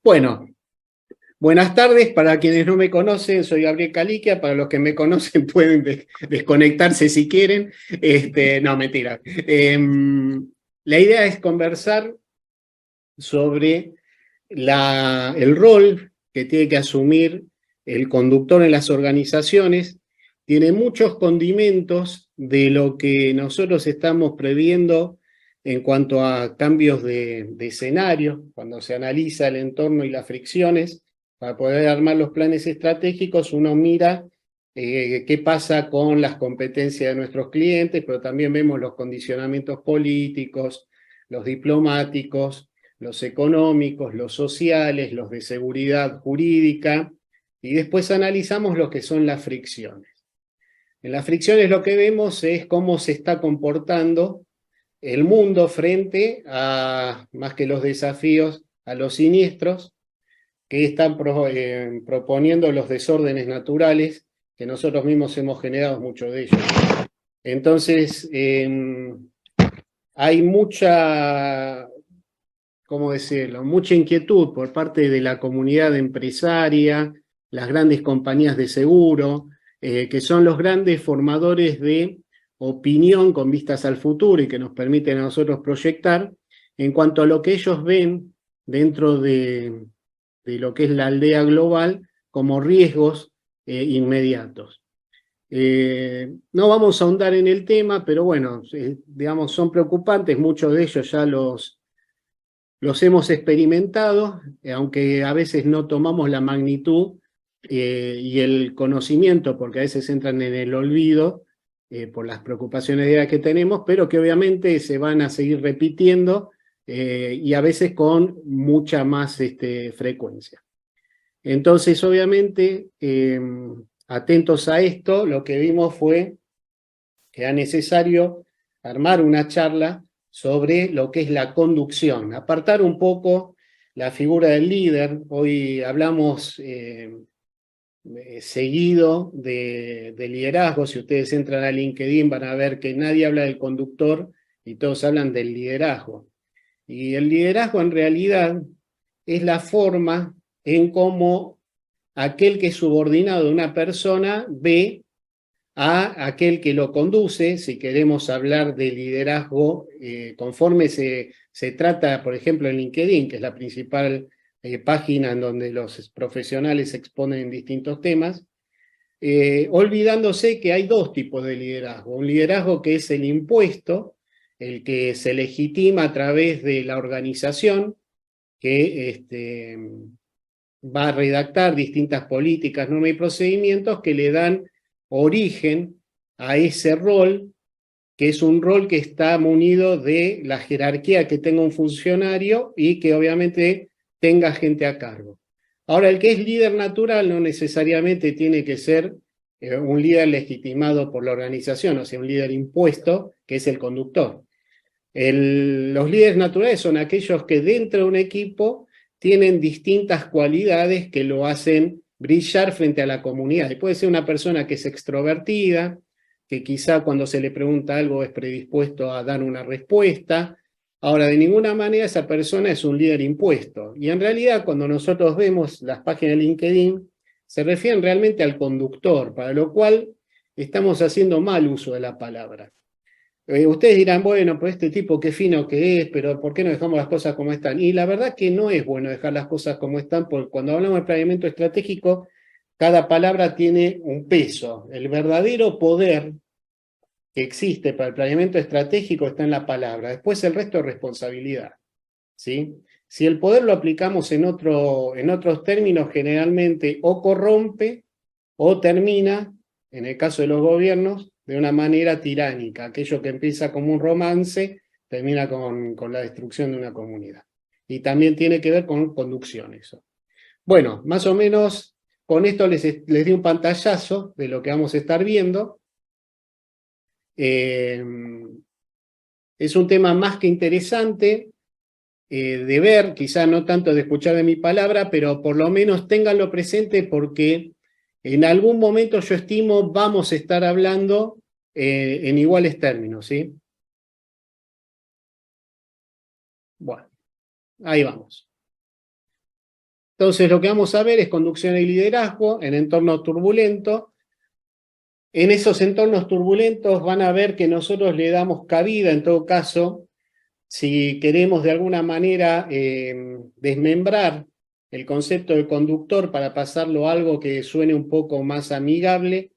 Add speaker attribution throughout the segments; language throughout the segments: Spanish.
Speaker 1: Bueno, buenas tardes para quienes no me conocen, soy Gabriel Caliquia, para los que me conocen pueden desconectarse si quieren. No, mentira. La idea es conversar sobre el rol que tiene que asumir el conductor en las organizaciones. Tiene muchos condimentos de lo que nosotros estamos previendo en cuanto a cambios de escenario, cuando se analiza el entorno y las fricciones. Para poder armar los planes estratégicos, uno mira qué pasa con las competencias de nuestros clientes, pero también vemos los condicionamientos políticos, los diplomáticos, los económicos, los sociales, los de seguridad jurídica, y después analizamos lo que son las fricciones. En las fricciones lo que vemos es cómo se está comportando el mundo frente a, más que los desafíos, a los siniestros que están proponiendo los desórdenes naturales, que nosotros mismos hemos generado muchos de ellos. Entonces, hay mucha, ¿cómo decirlo?, mucha inquietud por parte de la comunidad empresaria, las grandes compañías de seguro, que son los grandes formadores de opinión con vistas al futuro y que nos permiten a nosotros proyectar en cuanto a lo que ellos ven dentro de lo que es la aldea global como riesgos inmediatos. No vamos a ahondar en el tema, pero bueno, digamos, son preocupantes, muchos de ellos ya los hemos experimentado, aunque a veces no tomamos la magnitud y el conocimiento, porque a veces entran en el olvido por las preocupaciones diarias que tenemos, pero que obviamente se van a seguir repitiendo y a veces con mucha más frecuencia. Entonces, obviamente, atentos a esto, lo que vimos fue que era necesario armar una charla sobre lo que es la conducción, apartar un poco la figura del líder. Hoy hablamos seguido de liderazgo. Si ustedes entran a LinkedIn van a ver que nadie habla del conductor y todos hablan del liderazgo. Y el liderazgo en realidad es la forma en cómo aquel que es subordinado de una persona ve a aquel que lo conduce. Si queremos hablar de liderazgo, conforme se trata, por ejemplo, en LinkedIn, que es la principal página en donde los profesionales exponen distintos temas, olvidándose que hay dos tipos de liderazgo. Un liderazgo que es el impuesto, el que se legitima a través de la organización, que va a redactar distintas políticas, normas y procedimientos que le dan origen a ese rol, que es un rol que está munido de la jerarquía que tenga un funcionario y que obviamente tenga gente a cargo. Ahora, el que es líder natural no necesariamente tiene que ser un líder legitimado por la organización, o sea, un líder impuesto, que es el conductor. Los líderes naturales son aquellos que dentro de un equipo tienen distintas cualidades que lo hacen brillar frente a la comunidad. Y puede ser una persona que es extrovertida, que quizá cuando se le pregunta algo es predispuesto a dar una respuesta. Ahora, de ninguna manera esa persona es un líder impuesto. Y en realidad, cuando nosotros vemos las páginas de LinkedIn, se refieren realmente al conductor, para lo cual estamos haciendo mal uso de la palabra. Ustedes dirán, bueno, pues este tipo qué fino que es, pero ¿por qué no dejamos las cosas como están? Y la verdad que no es bueno dejar las cosas como están, porque cuando hablamos de planeamiento estratégico, cada palabra tiene un peso. El verdadero poder que existe para el planeamiento estratégico está en la palabra. Después el resto es responsabilidad, ¿sí? Si el poder lo aplicamos en otros términos, generalmente o corrompe o termina, en el caso de los gobiernos, de una manera tiránica. Aquello que empieza como un romance termina con la destrucción de una comunidad. Y también tiene que ver con conducción eso. Bueno, más o menos con esto les di un pantallazo de lo que vamos a estar viendo. Es un tema más que interesante de ver, quizá no tanto de escuchar de mi palabra, pero por lo menos ténganlo presente porque en algún momento yo estimo vamos a estar hablando en iguales términos, ¿sí? Bueno, ahí vamos. Entonces lo que vamos a ver es conducción y liderazgo en entornos turbulentos. En esos entornos turbulentos van a ver que nosotros le damos cabida, en todo caso, si queremos de alguna manera desmembrar el concepto de conductor para pasarlo a algo que suene un poco más amigable,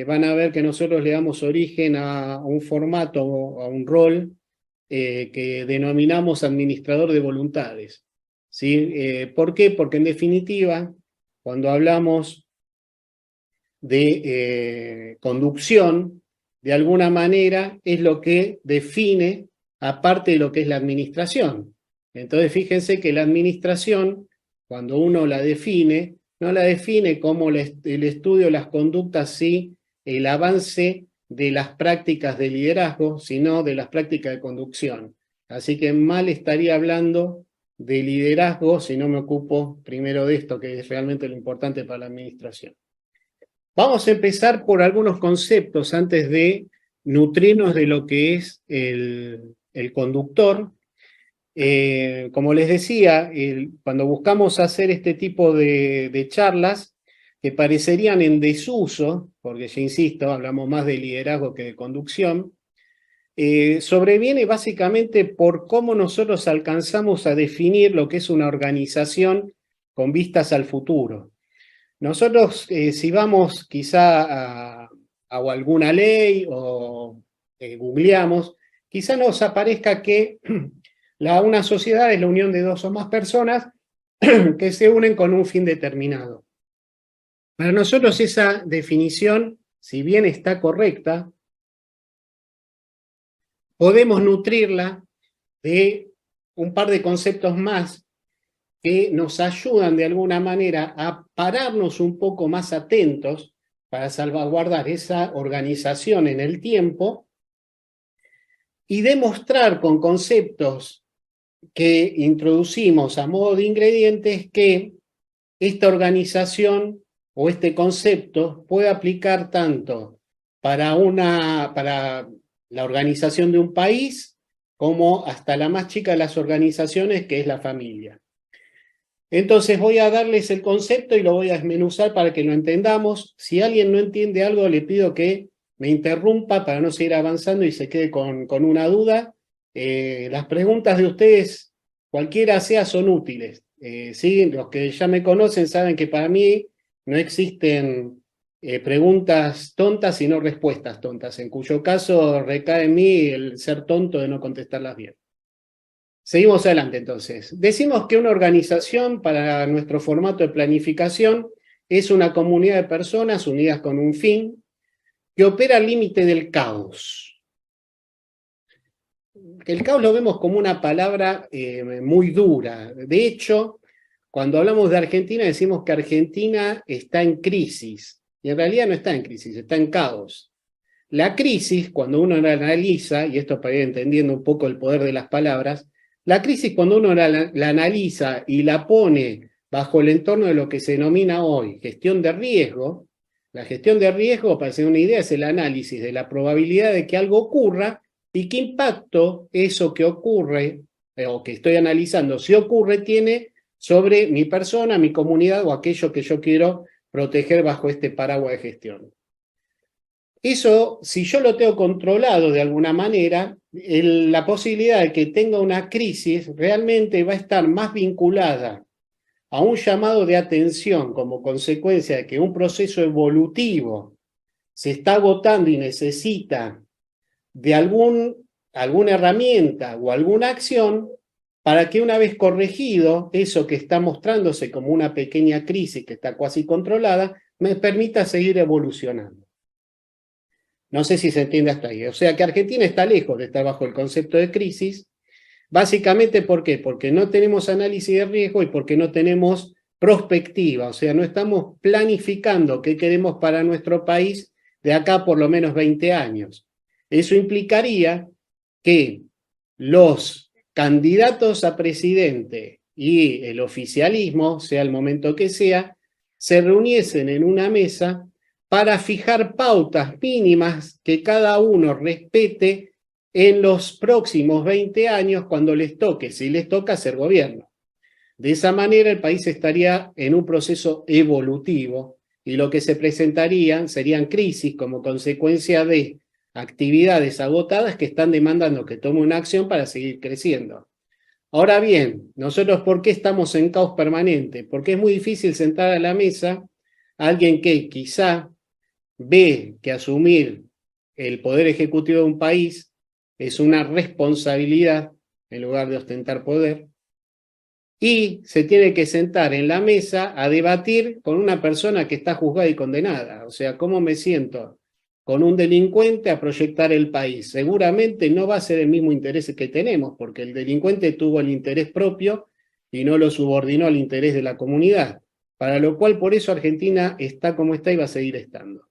Speaker 1: van a ver que nosotros le damos origen a un formato, a un rol que denominamos administrador de voluntades. ¿Sí? ¿Por qué? Porque en definitiva, cuando hablamos de conducción, de alguna manera es lo que define, aparte de lo que es la administración. Entonces fíjense que la administración, cuando uno la define, no la define como el estudio de las conductas, sí, el avance de las prácticas de liderazgo, sino de las prácticas de conducción. Así que mal estaría hablando de liderazgo si no me ocupo primero de esto, que es realmente lo importante para la administración. Vamos a empezar por algunos conceptos antes de nutrirnos de lo que es el conductor. Como les decía, cuando buscamos hacer este tipo de charlas que parecerían en desuso, porque ya insisto, hablamos más de liderazgo que de conducción, sobreviene básicamente por cómo nosotros alcanzamos a definir lo que es una organización con vistas al futuro. Nosotros, si vamos quizá a alguna ley o googleamos, quizá nos aparezca que una sociedad es la unión de dos o más personas que se unen con un fin determinado. Para nosotros esa definición, si bien está correcta, podemos nutrirla de un par de conceptos más que nos ayudan de alguna manera a pararnos un poco más atentos para salvaguardar esa organización en el tiempo y demostrar con conceptos que introducimos a modo de ingredientes que esta organización o este concepto puede aplicar tanto para la organización de un país como hasta la más chica de las organizaciones, que es la familia. Entonces voy a darles el concepto y lo voy a desmenuzar para que lo entendamos. Si alguien no entiende algo, le pido que me interrumpa para no seguir avanzando y se quede con una duda. Las preguntas de ustedes, cualquiera sea, son útiles. ¿Sí? Los que ya me conocen saben que para mí no existen preguntas tontas, sino respuestas tontas, en cuyo caso recae en mí el ser tonto de no contestarlas bien. Seguimos adelante entonces. Decimos que una organización para nuestro formato de planificación es una comunidad de personas unidas con un fin que opera al límite del caos. El caos lo vemos como una palabra muy dura. De hecho, cuando hablamos de Argentina decimos que Argentina está en crisis. Y en realidad no está en crisis, está en caos. La crisis, cuando uno la analiza, y esto para ir entendiendo un poco el poder de las palabras, la crisis cuando uno la analiza y la pone bajo el entorno de lo que se denomina hoy gestión de riesgo, la gestión de riesgo, para hacer una idea, es el análisis de la probabilidad de que algo ocurra y qué impacto eso que ocurre, o que estoy analizando, si ocurre, tiene sobre mi persona, mi comunidad o aquello que yo quiero proteger bajo este paraguas de gestión. Eso, si yo lo tengo controlado de alguna manera, la posibilidad de que tenga una crisis realmente va a estar más vinculada a un llamado de atención como consecuencia de que un proceso evolutivo se está agotando y necesita de alguna herramienta o alguna acción para que una vez corregido eso que está mostrándose como una pequeña crisis que está casi controlada, me permita seguir evolucionando. No sé si se entiende hasta ahí. O sea que Argentina está lejos de estar bajo el concepto de crisis. Básicamente, ¿por qué? Porque no tenemos análisis de riesgo y porque no tenemos prospectiva. O sea, no estamos planificando qué queremos para nuestro país de acá por lo menos 20 años. Eso implicaría que los candidatos a presidente y el oficialismo, sea el momento que sea, se reuniesen en una mesa para fijar pautas mínimas que cada uno respete en los próximos 20 años cuando les toque, si les toca hacer gobierno. De esa manera el país estaría en un proceso evolutivo y lo que se presentarían serían crisis como consecuencia de actividades agotadas que están demandando que tome una acción para seguir creciendo. Ahora bien, nosotros ¿por qué estamos en caos permanente? Porque es muy difícil sentar a la mesa a alguien que quizá ve que asumir el poder ejecutivo de un país es una responsabilidad en lugar de ostentar poder, y se tiene que sentar en la mesa a debatir con una persona que está juzgada y condenada. O sea, ¿cómo me siento con un delincuente a proyectar el país? Seguramente no va a ser el mismo interés que tenemos, porque el delincuente tuvo el interés propio y no lo subordinó al interés de la comunidad, para lo cual por eso Argentina está como está y va a seguir estando.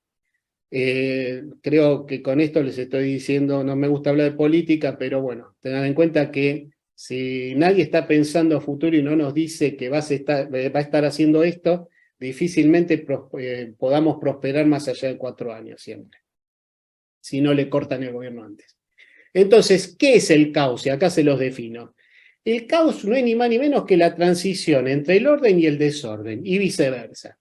Speaker 1: Creo que con esto les estoy diciendo, no me gusta hablar de política, pero bueno, tengan en cuenta que si nadie está pensando a futuro y no nos dice que va a estar haciendo esto, difícilmente podamos prosperar más allá de 4 años siempre, si no le cortan el gobierno antes. Entonces, ¿qué es el caos? Y acá se los defino. El caos no es ni más ni menos que la transición entre el orden y el desorden, y viceversa.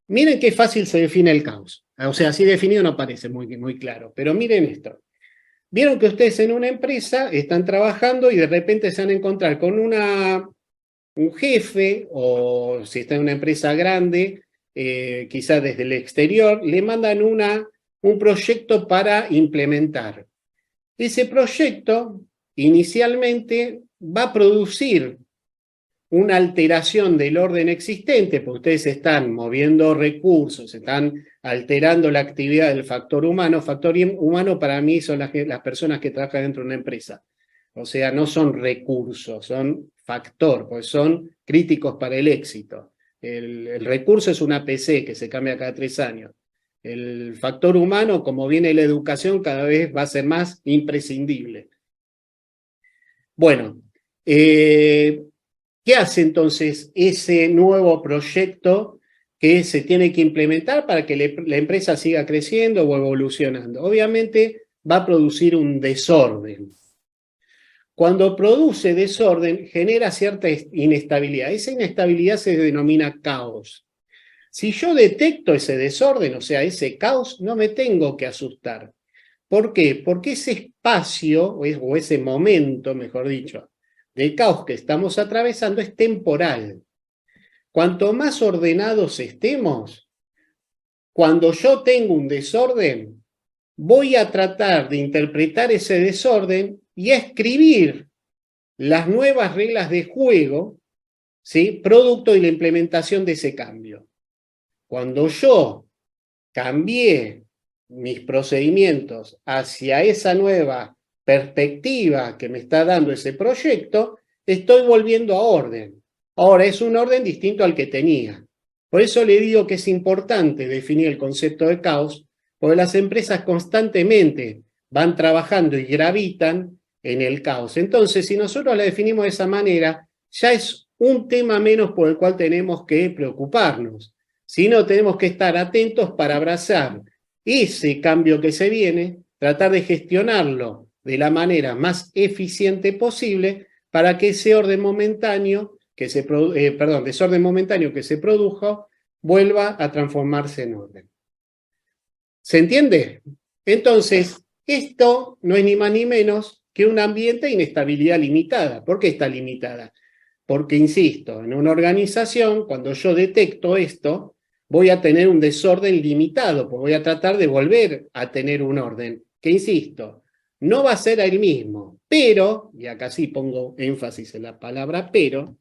Speaker 1: Miren qué fácil se define el caos. O sea, así definido no parece muy claro, pero miren esto. Vieron que ustedes en una empresa están trabajando y de repente se van a encontrar con un jefe, o si está en una empresa grande, quizás desde el exterior, le mandan un proyecto para implementar. Ese proyecto inicialmente va a producir una alteración del orden existente, porque ustedes están moviendo recursos, están alterando la actividad del factor humano. Factor humano para mí son las personas que trabajan dentro de una empresa. O sea, no son recursos, son factor, pues son críticos para el éxito. El recurso es una PC que se cambia cada 3 años. El factor humano, como viene la educación, cada vez va a ser más imprescindible. Bueno, ¿qué hace entonces ese nuevo proyecto que se tiene que implementar para que la empresa siga creciendo o evolucionando? Obviamente va a producir un desorden. Cuando produce desorden, genera cierta inestabilidad. Esa inestabilidad se denomina caos. Si yo detecto ese desorden, o sea, ese caos, no me tengo que asustar. ¿Por qué? Porque ese espacio, o ese momento, mejor dicho, de caos que estamos atravesando es temporal. Cuanto más ordenados estemos, cuando yo tengo un desorden, voy a tratar de interpretar ese desorden y a escribir las nuevas reglas de juego, ¿sí?, producto de la implementación de ese cambio. Cuando yo cambié mis procedimientos hacia esa nueva perspectiva que me está dando ese proyecto, estoy volviendo a orden. Ahora es un orden distinto al que tenía. Por eso le digo que es importante definir el concepto de caos, porque las empresas constantemente van trabajando y gravitan en el caos. Entonces, si nosotros la definimos de esa manera, ya es un tema menos por el cual tenemos que preocuparnos. Sino tenemos que estar atentos para abrazar ese cambio que se viene, tratar de gestionarlo de la manera más eficiente posible para que ese orden momentáneo desorden momentáneo que se produjo vuelva a transformarse en orden. ¿Se entiende? Entonces, esto no es ni más ni menos que un ambiente de inestabilidad limitada. ¿Por qué está limitada? Porque, insisto, en una organización, cuando yo detecto esto, voy a tener un desorden limitado, porque voy a tratar de volver a tener un orden, que, insisto, no va a ser el mismo, pero, y acá sí pongo énfasis en la palabra pero,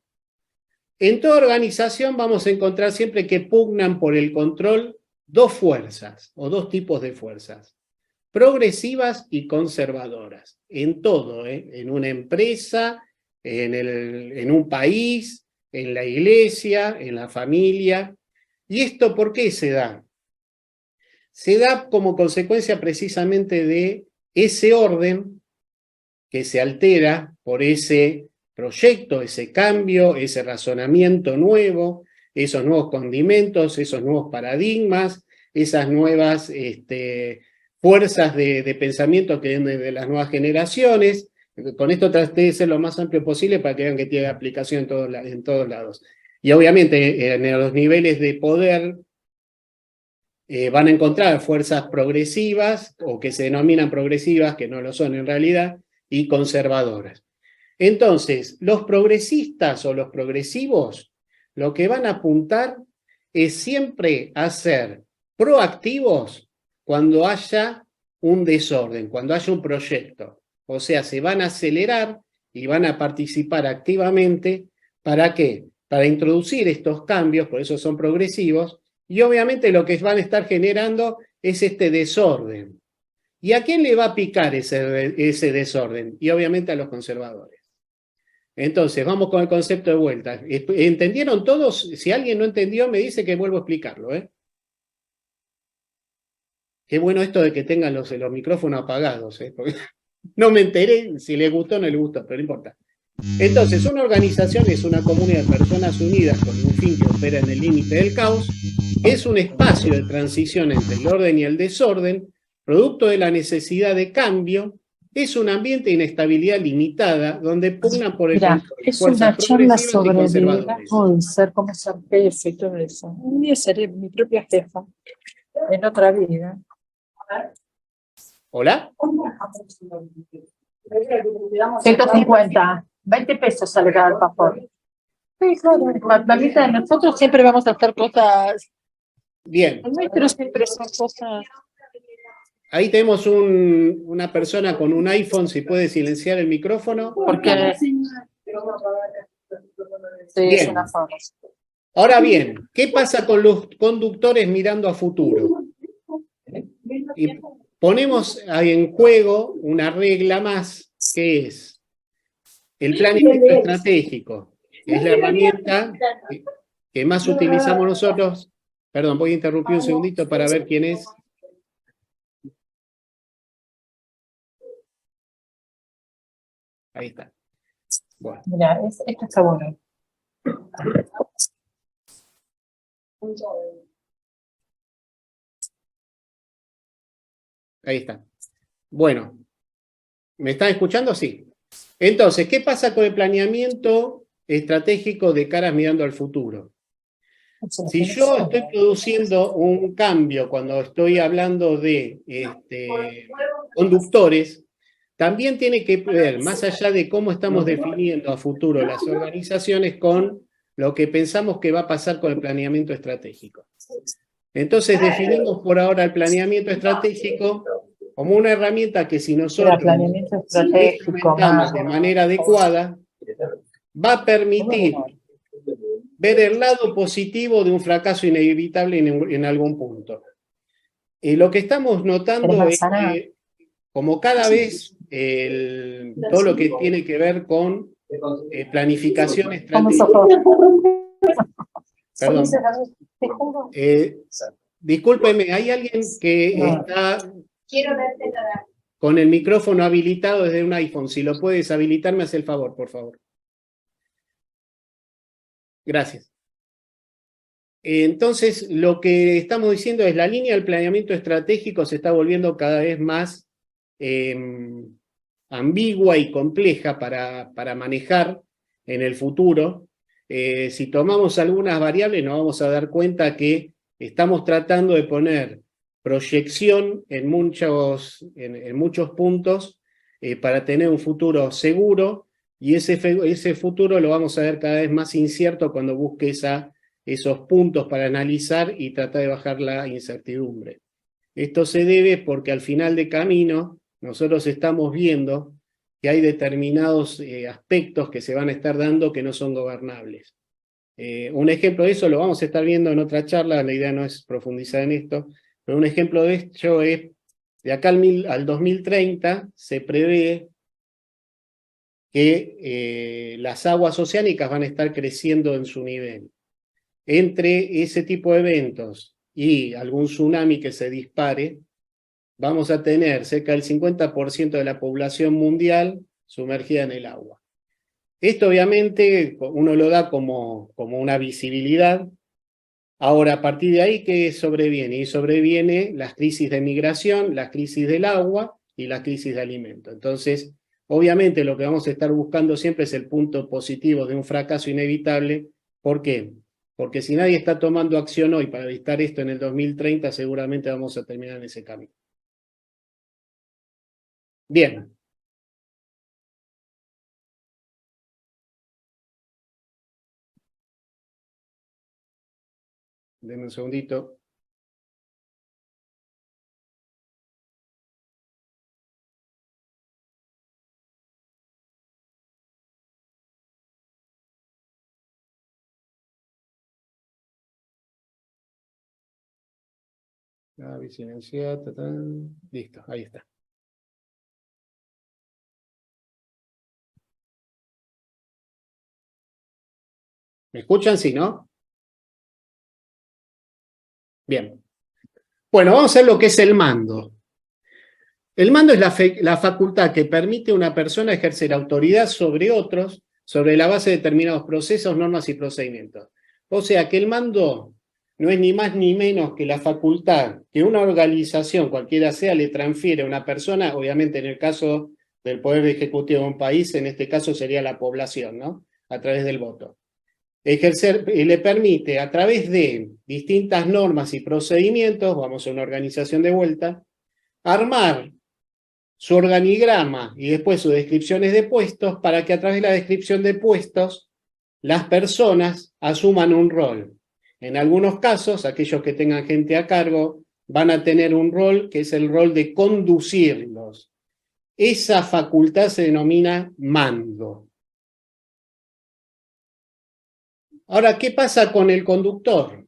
Speaker 1: en toda organización vamos a encontrar siempre que pugnan por el control dos fuerzas, o dos tipos de fuerzas, progresivas y conservadoras, en todo, en una empresa, en un país, en la iglesia, en la familia. ¿Y esto por qué se da? Se da como consecuencia precisamente de ese orden que se altera por ese proyecto, ese cambio, ese razonamiento nuevo, esos nuevos condimentos, esos nuevos paradigmas, esas nuevas fuerzas de pensamiento que vienen de las nuevas generaciones, Con esto traté de ser lo más amplio posible para que vean que tiene aplicación en todos lados. Y obviamente en los niveles de poder van a encontrar fuerzas progresivas, o que se denominan progresivas, que no lo son en realidad, y conservadoras. Entonces, los progresistas o los progresivos lo que van a apuntar es siempre a ser proactivos cuando haya un desorden, cuando haya un proyecto. O sea, se van a acelerar y van a participar activamente. ¿Para qué? Para introducir estos cambios, por eso son progresivos, y obviamente lo que van a estar generando es este desorden. ¿Y a quién le va a picar ese desorden? Y obviamente a los conservadores. Entonces, vamos con el concepto de vuelta. ¿Entendieron todos? Si alguien no entendió, me dice que vuelvo a explicarlo, ¿eh? Qué bueno esto de que tengan los micrófonos apagados, ¿eh? Porque no me enteré si les gustó o no les gustó, pero no importa. Entonces, una organización es una comunidad de personas unidas con un fin que opera en el límite del caos, es un espacio de transición entre el orden y el desorden, producto de la necesidad de cambio, es un ambiente de inestabilidad limitada donde pugnan por el
Speaker 2: Mira,
Speaker 1: control
Speaker 2: es
Speaker 1: fuerzas
Speaker 2: una charla
Speaker 1: progresivas y
Speaker 2: sobre
Speaker 1: conservadoras.
Speaker 2: liderazgo y ser como ser jefe y todo eso. Un día seré mi propia jefa, en otra vida.
Speaker 1: ¿Hola?
Speaker 2: 150, 20 pesos sale cada alfajor. Sí, claro. La mitad de nosotros siempre vamos a hacer cosas.
Speaker 1: Bien.
Speaker 2: El nuestro siempre son cosas.
Speaker 1: Ahí tenemos una persona con un iPhone, si puede silenciar el micrófono.
Speaker 2: Porque sí,
Speaker 1: Bien.
Speaker 2: es una forma.
Speaker 1: Ahora bien, ¿qué pasa con los conductores mirando a futuro? Y ponemos ahí en juego una regla más, que es el planeamiento estratégico, que es la herramienta que más utilizamos nosotros. Perdón, voy a interrumpir un segundito para ver quién es. Ahí está. Bueno.
Speaker 2: Mira, esto está bueno.
Speaker 1: Ahí está. Bueno, ¿me están escuchando? Sí. Entonces, ¿qué pasa con el planeamiento estratégico de caras mirando al futuro? Si yo estoy produciendo un cambio cuando estoy hablando de conductores, también tiene que ver, más allá de cómo estamos definiendo a futuro las organizaciones, con lo que pensamos que va a pasar con el planeamiento estratégico. Entonces definimos por ahora el planeamiento estratégico como una herramienta que, si nosotros la instrumentamos de manera adecuada, va a permitir ver el lado positivo de un fracaso inevitable en algún punto. Lo que estamos notando es que, como cada vez todo lo que tiene que ver con planificación estratégica. Perdón. Discúlpeme, hay alguien que está con el micrófono habilitado desde un iPhone. Si lo puedes habilitar, me hace el favor, por favor. Gracias. Entonces, lo que estamos diciendo es la línea del planeamiento estratégico se está volviendo cada vez más ambigua y compleja para manejar en el futuro. Si tomamos algunas variables, nos vamos a dar cuenta que estamos tratando de poner proyección en muchos puntos para tener un futuro seguro, y ese futuro lo vamos a ver cada vez más incierto cuando busque esos puntos para analizar y tratar de bajar la incertidumbre. Esto se debe porque al final de camino nosotros estamos viendo que hay determinados aspectos que se van a estar dando que no son gobernables. Un ejemplo de eso lo vamos a estar viendo en otra charla, la idea no es profundizar en esto, pero un ejemplo de esto es, de acá al 2030 se prevé que las aguas oceánicas van a estar creciendo en su nivel. Entre ese tipo de eventos y algún tsunami que se dispare, vamos a tener cerca del 50% de la población mundial sumergida en el agua. Esto obviamente uno lo da como una visibilidad. Ahora, a partir de ahí, ¿qué sobreviene? Y sobreviene las crisis de migración, las crisis del agua y la crisis de alimento. Entonces, Obviamente lo que vamos a estar buscando siempre es el punto positivo de un fracaso inevitable. ¿Por qué? Porque si nadie está tomando acción hoy para evitar esto en el 2030, seguramente vamos a terminar en ese camino. Bien. Denme un segundito. Silenciar, listo, ahí está. ¿Me escuchan? Sí, ¿no? Bien. Bueno, vamos a ver lo que es el mando. El mando es la facultad que permite a una persona ejercer autoridad sobre otros sobre la base de determinados procesos, normas y procedimientos. O sea que el mando no es ni más ni menos que la facultad que una organización, cualquiera sea, le transfiere a una persona, obviamente en el caso del poder ejecutivo de un país, en este caso sería la población, ¿no? A través del voto. Ejercer, le permite a través de distintas normas y procedimientos, vamos a una organización de vuelta, armar su organigrama y después sus descripciones de puestos para que a través de la descripción de puestos las personas asuman un rol. En algunos casos, aquellos que tengan gente a cargo van a tener un rol que es el rol de conducirlos. Esa facultad se denomina mando. Ahora, ¿qué pasa con el conductor?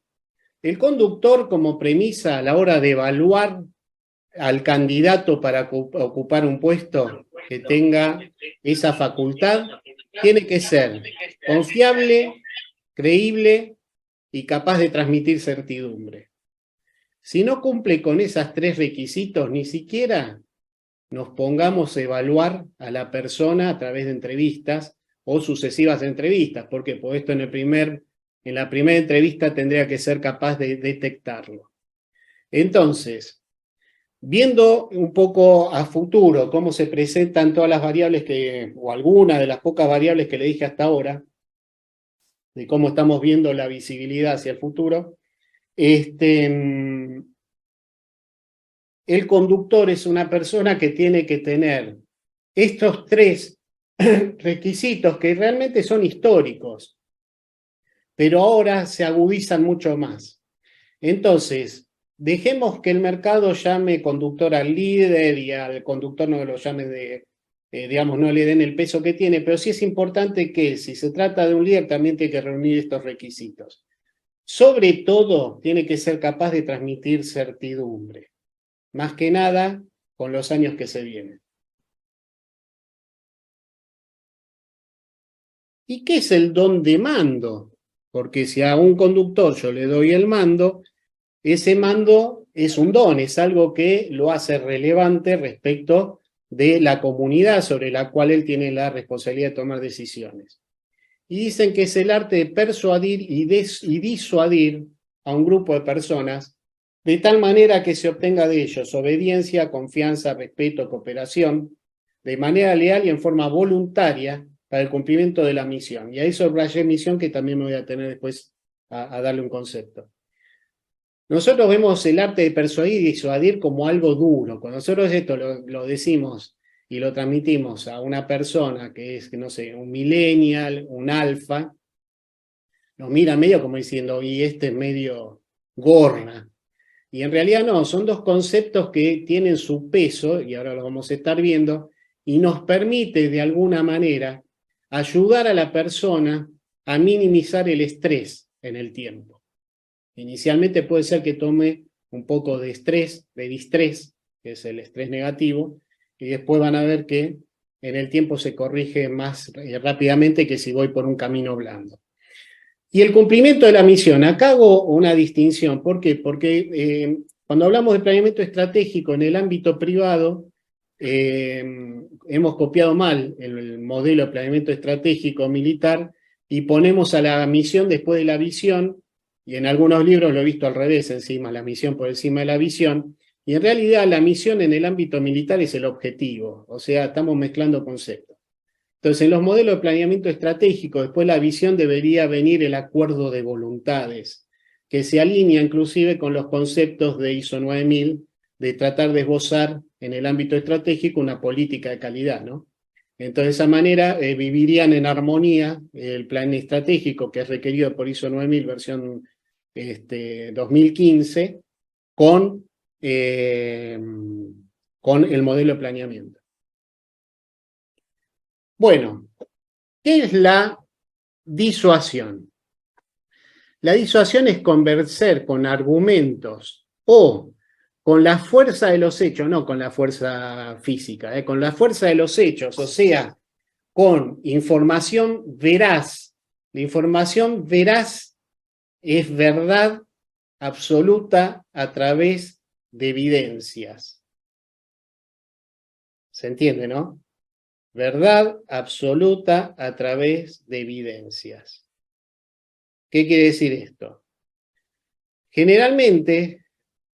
Speaker 1: El conductor, como premisa a la hora de evaluar al candidato para ocupar un puesto que tenga esa facultad, tiene que ser confiable, creíble y capaz de transmitir certidumbre. Si no cumple con esos tres requisitos, ni siquiera nos pongamos a evaluar a la persona a través de entrevistas o sucesivas entrevistas, porque por esto en la primera entrevista tendría que ser capaz de detectarlo. Entonces, viendo un poco a futuro cómo se presentan todas las variables o algunas de las pocas variables que le dije hasta ahora, de cómo estamos viendo la visibilidad hacia el futuro, el conductor es una persona que tiene que tener estos tres requisitos que realmente son históricos, pero ahora se agudizan mucho más. Entonces, dejemos que el mercado llame conductor al líder y al conductor no lo llame digamos, no le den el peso que tiene, pero sí es importante que si se trata de un líder también tiene que reunir estos requisitos. Sobre todo, tiene que ser capaz de transmitir certidumbre, más que nada con los años que se vienen. ¿Y qué es el don de mando? Porque si a un conductor yo le doy el mando, ese mando es un don, es algo que lo hace relevante respecto de la comunidad sobre la cual él tiene la responsabilidad de tomar decisiones. Y dicen que es el arte de persuadir y disuadir a un grupo de personas de tal manera que se obtenga de ellos obediencia, confianza, respeto, cooperación, de manera leal y en forma voluntaria para el cumplimiento de la misión. Y a eso rayé misión que también me voy a tener después a darle un concepto. Nosotros vemos el arte de persuadir y disuadir como algo duro. Cuando nosotros esto lo decimos y lo transmitimos a una persona que es, no sé, un millennial, un alfa, nos mira medio como diciendo, y este es medio gorra. Y en realidad no, son dos conceptos que tienen su peso, y ahora lo vamos a estar viendo, y nos permite de alguna manera ayudar a la persona a minimizar el estrés en el tiempo. Inicialmente puede ser que tome un poco de estrés, de distrés, que es el estrés negativo, y después van a ver que en el tiempo se corrige más rápidamente que si voy por un camino blando. Y el cumplimiento de la misión, acá hago una distinción. ¿Por qué? Porque cuando hablamos de planeamiento estratégico en el ámbito privado, hemos copiado mal el modelo de planeamiento estratégico militar y ponemos a la misión después de la visión, y en algunos libros lo he visto al revés encima, la misión por encima de la visión, Y en realidad la misión en el ámbito militar es el objetivo, o sea, estamos mezclando conceptos. Entonces, en los modelos de planeamiento estratégico, después la visión debería venir el acuerdo de voluntades, que se alinea inclusive con los conceptos de ISO 9000, de tratar de esbozar en el ámbito estratégico una política de calidad, ¿no? Entonces, de esa manera vivirían en armonía el plan estratégico que es requerido por ISO 9000 versión 2015 con el modelo de planeamiento. Bueno, ¿qué es la disuasión? La disuasión es convencer con argumentos o con la fuerza de los hechos, no con la fuerza física, con la fuerza de los hechos, o sea, con información veraz. La información veraz es verdad absoluta a través de evidencias. ¿Se entiende, no? Verdad absoluta a través de evidencias. ¿Qué quiere decir esto? Generalmente,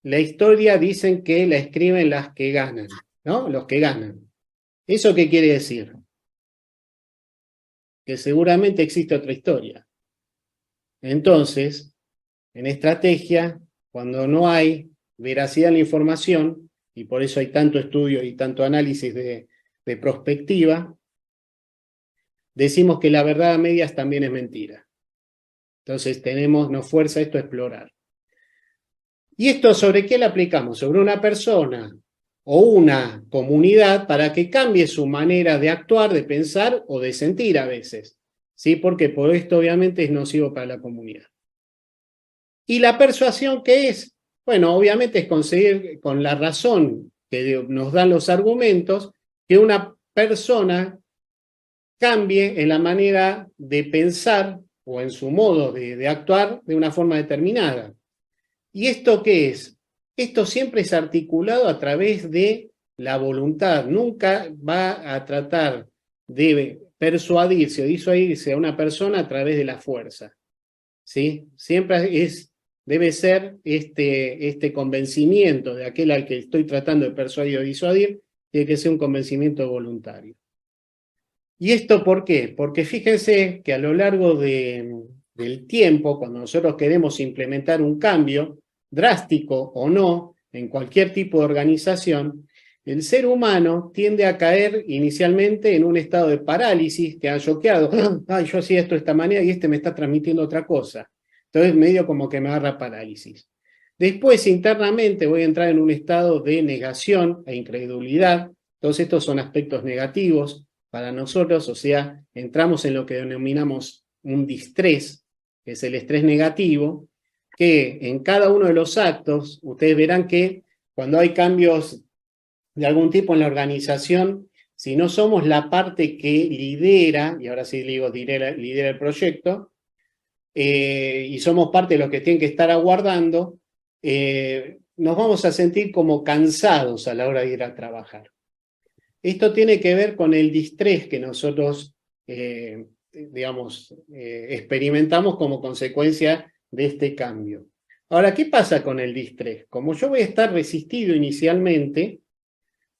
Speaker 1: la historia dicen que la escriben las que ganan, ¿no? Los que ganan. ¿Eso qué quiere decir? Que seguramente existe otra historia. Entonces, en estrategia, cuando no hay veracidad en la información, y por eso hay tanto estudio y tanto análisis de prospectiva, decimos que la verdad a medias también es mentira. Entonces nos fuerza esto a explorar. ¿Y esto sobre qué le aplicamos? Sobre una persona o una comunidad para que cambie su manera de actuar, de pensar o de sentir a veces. ¿Sí? Porque por esto obviamente es nocivo para la comunidad. ¿Y la persuasión qué es? Bueno, obviamente es conseguir con la razón que nos dan los argumentos que una persona cambie en la manera de pensar o en su modo de actuar de una forma determinada. ¿Y esto qué es? Esto siempre es articulado a través de la voluntad. Nunca va a tratar de persuadirse o disuadirse a una persona a través de la fuerza. ¿Sí? Siempre debe ser este convencimiento de aquel al que estoy tratando de persuadir o disuadir, tiene que ser un convencimiento voluntario. ¿Y esto por qué? Porque fíjense que a lo largo del tiempo, cuando nosotros queremos implementar un cambio, drástico o no, en cualquier tipo de organización, el ser humano tiende a caer inicialmente en un estado de parálisis, que ha choqueado. Ay, yo hacía esto de esta manera y me está transmitiendo otra cosa. Entonces medio como que me agarra parálisis. Después internamente voy a entrar en un estado de negación e incredulidad. Todos estos son aspectos negativos para nosotros, o sea, entramos en lo que denominamos un distrés, que es el estrés negativo, que en cada uno de los actos, ustedes verán que cuando hay cambios de algún tipo en la organización, si no somos la parte que lidera, y ahora sí digo lidera el proyecto, y somos parte de los que tienen que estar aguardando, nos vamos a sentir como cansados a la hora de ir a trabajar. Esto tiene que ver con el distrés que nosotros, experimentamos como consecuencia de este cambio. Ahora, ¿qué pasa con el distrés? Como yo voy a estar resistido inicialmente,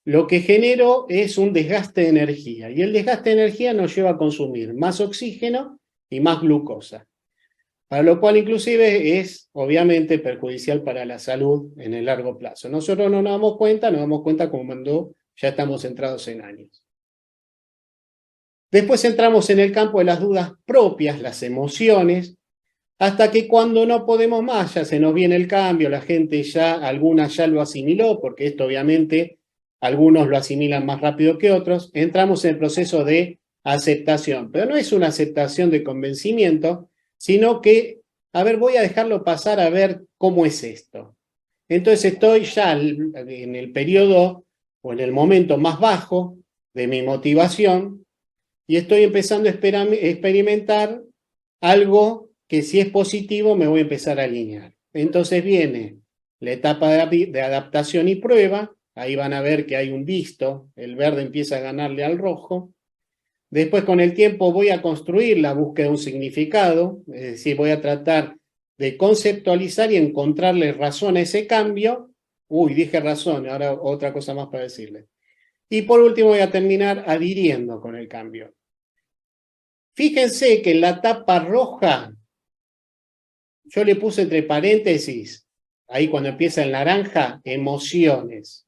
Speaker 1: lo que genero es un desgaste de energía. Y el desgaste de energía nos lleva a consumir más oxígeno y más glucosa. Para lo cual inclusive es obviamente perjudicial para la salud en el largo plazo. Nosotros no nos damos cuenta cuando ya estamos centrados en años. Después entramos en el campo de las dudas propias, las emociones, hasta que cuando no podemos más, ya se nos viene el cambio, la gente algunas ya lo asimiló, porque esto obviamente algunos lo asimilan más rápido que otros, entramos en el proceso de aceptación. Pero no es una aceptación de convencimiento, sino que, a ver, voy a dejarlo pasar a ver cómo es esto. Entonces estoy ya en el periodo o en el momento más bajo de mi motivación y estoy empezando a experimentar algo que si es positivo me voy a empezar a alinear. Entonces viene la etapa de adaptación y prueba, ahí van a ver que hay un visto, el verde empieza a ganarle al rojo. Después con el tiempo voy a construir la búsqueda de un significado, es decir, voy a tratar de conceptualizar y encontrarle razón a ese cambio, Uy, dije razón, ahora otra cosa más para decirle. Y por último voy a terminar adhiriendo con el cambio. Fíjense que en la tapa roja, yo le puse entre paréntesis, ahí cuando empieza el naranja, emociones.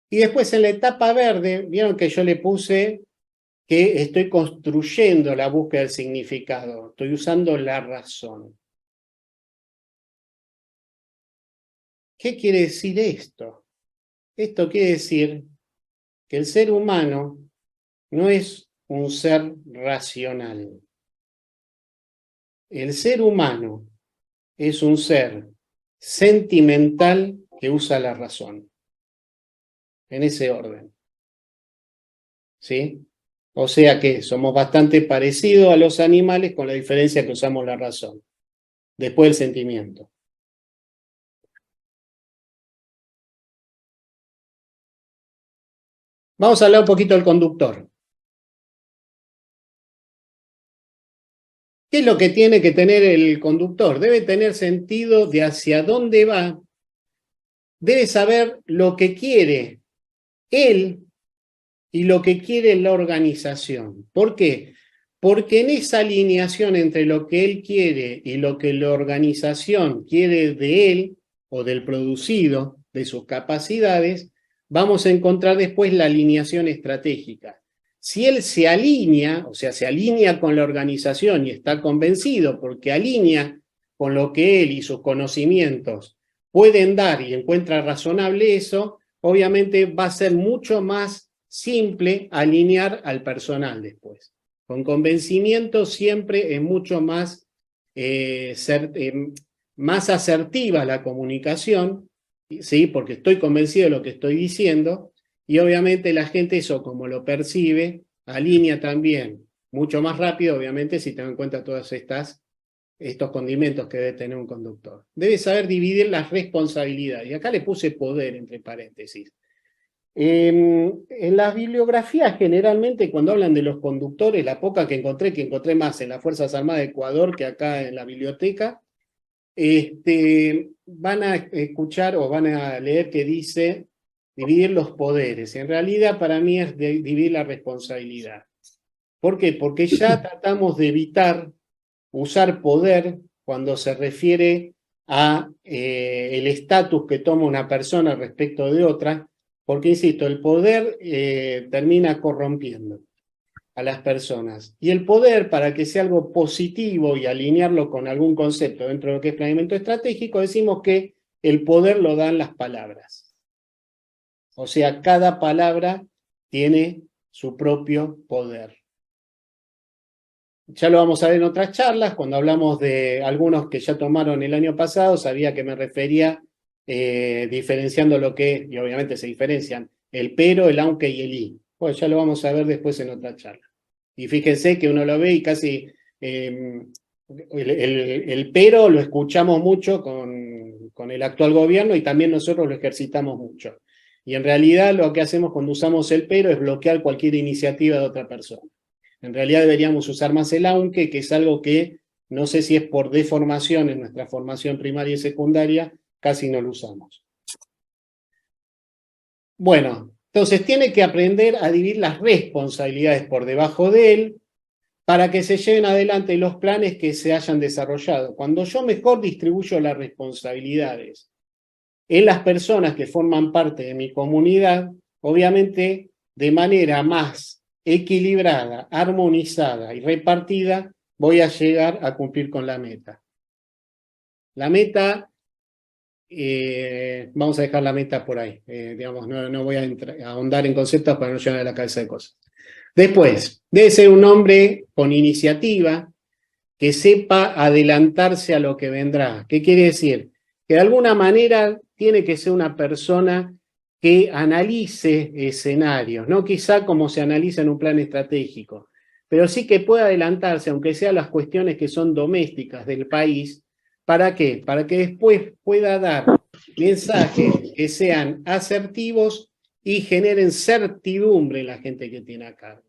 Speaker 1: Y después en la etapa verde, vieron que yo le puse que estoy construyendo la búsqueda del significado, estoy usando la razón. ¿Qué quiere decir esto? Esto quiere decir que el ser humano no es un ser racional. El ser humano es un ser sentimental que usa la razón. En ese orden. ¿Sí? O sea que somos bastante parecidos a los animales con la diferencia que usamos la razón. Después el sentimiento. Vamos a hablar un poquito del conductor. ¿Qué es lo que tiene que tener el conductor? Debe tener sentido de hacia dónde va. Debe saber lo que quiere él y lo que quiere la organización. ¿Por qué? Porque en esa alineación entre lo que él quiere y lo que la organización quiere de él o del producido, de sus capacidades, vamos a encontrar después la alineación estratégica. Si él se alinea, o sea, se alinea con la organización y está convencido porque alinea con lo que él y sus conocimientos pueden dar y encuentra razonable eso, obviamente va a ser mucho más simple alinear al personal después. Con convencimiento siempre es mucho más, más asertiva la comunicación, ¿sí? Porque estoy convencido de lo que estoy diciendo, y obviamente la gente eso como lo percibe, alinea también mucho más rápido, obviamente si tengo en cuenta todas estos condimentos que debe tener un conductor. Debe saber dividir las responsabilidades, y acá le puse poder entre paréntesis. En las bibliografías generalmente cuando hablan de los conductores, la poca que encontré más en las Fuerzas Armadas de Ecuador que acá en la biblioteca, van a escuchar o van a leer que dice dividir los poderes. En realidad para mí es dividir la responsabilidad. ¿Por qué? Porque ya tratamos de evitar usar poder cuando se refiere a el estatus que toma una persona respecto de otra, porque, insisto, el poder termina corrompiendo a las personas. Y el poder, para que sea algo positivo y alinearlo con algún concepto dentro de lo que es planeamiento estratégico, decimos que el poder lo dan las palabras. O sea, cada palabra tiene su propio poder. Ya lo vamos a ver en otras charlas, cuando hablamos de algunos que ya tomaron el año pasado, sabía que me refería diferenciando lo que, y obviamente se diferencian, el pero, el aunque y el y. Pues ya lo vamos a ver después en otra charla. Y fíjense que uno lo ve y casi el pero lo escuchamos mucho con el actual gobierno y también nosotros lo ejercitamos mucho. Y en realidad lo que hacemos cuando usamos el pero es bloquear cualquier iniciativa de otra persona. En realidad deberíamos usar más el aunque, que es algo que no sé si es por deformación en nuestra formación primaria y secundaria, casi no lo usamos. Bueno, entonces tiene que aprender a dividir las responsabilidades por debajo de él para que se lleven adelante los planes que se hayan desarrollado. Cuando yo mejor distribuyo las responsabilidades en las personas que forman parte de mi comunidad, obviamente de manera más equilibrada, armonizada y repartida, voy a llegar a cumplir con la meta. La meta, vamos a dejar la meta por ahí, digamos, no voy a ahondar en conceptos para no llenar la cabeza de cosas. Después, debe ser un hombre con iniciativa, que sepa adelantarse a lo que vendrá. ¿Qué quiere decir? Que de alguna manera tiene que ser una persona que analice escenarios, no quizá como se analiza en un plan estratégico, pero sí que pueda adelantarse, aunque sean las cuestiones que son domésticas del país. ¿Para qué? Para que después pueda dar mensajes que sean asertivos y generen certidumbre en la gente que tiene a cargo.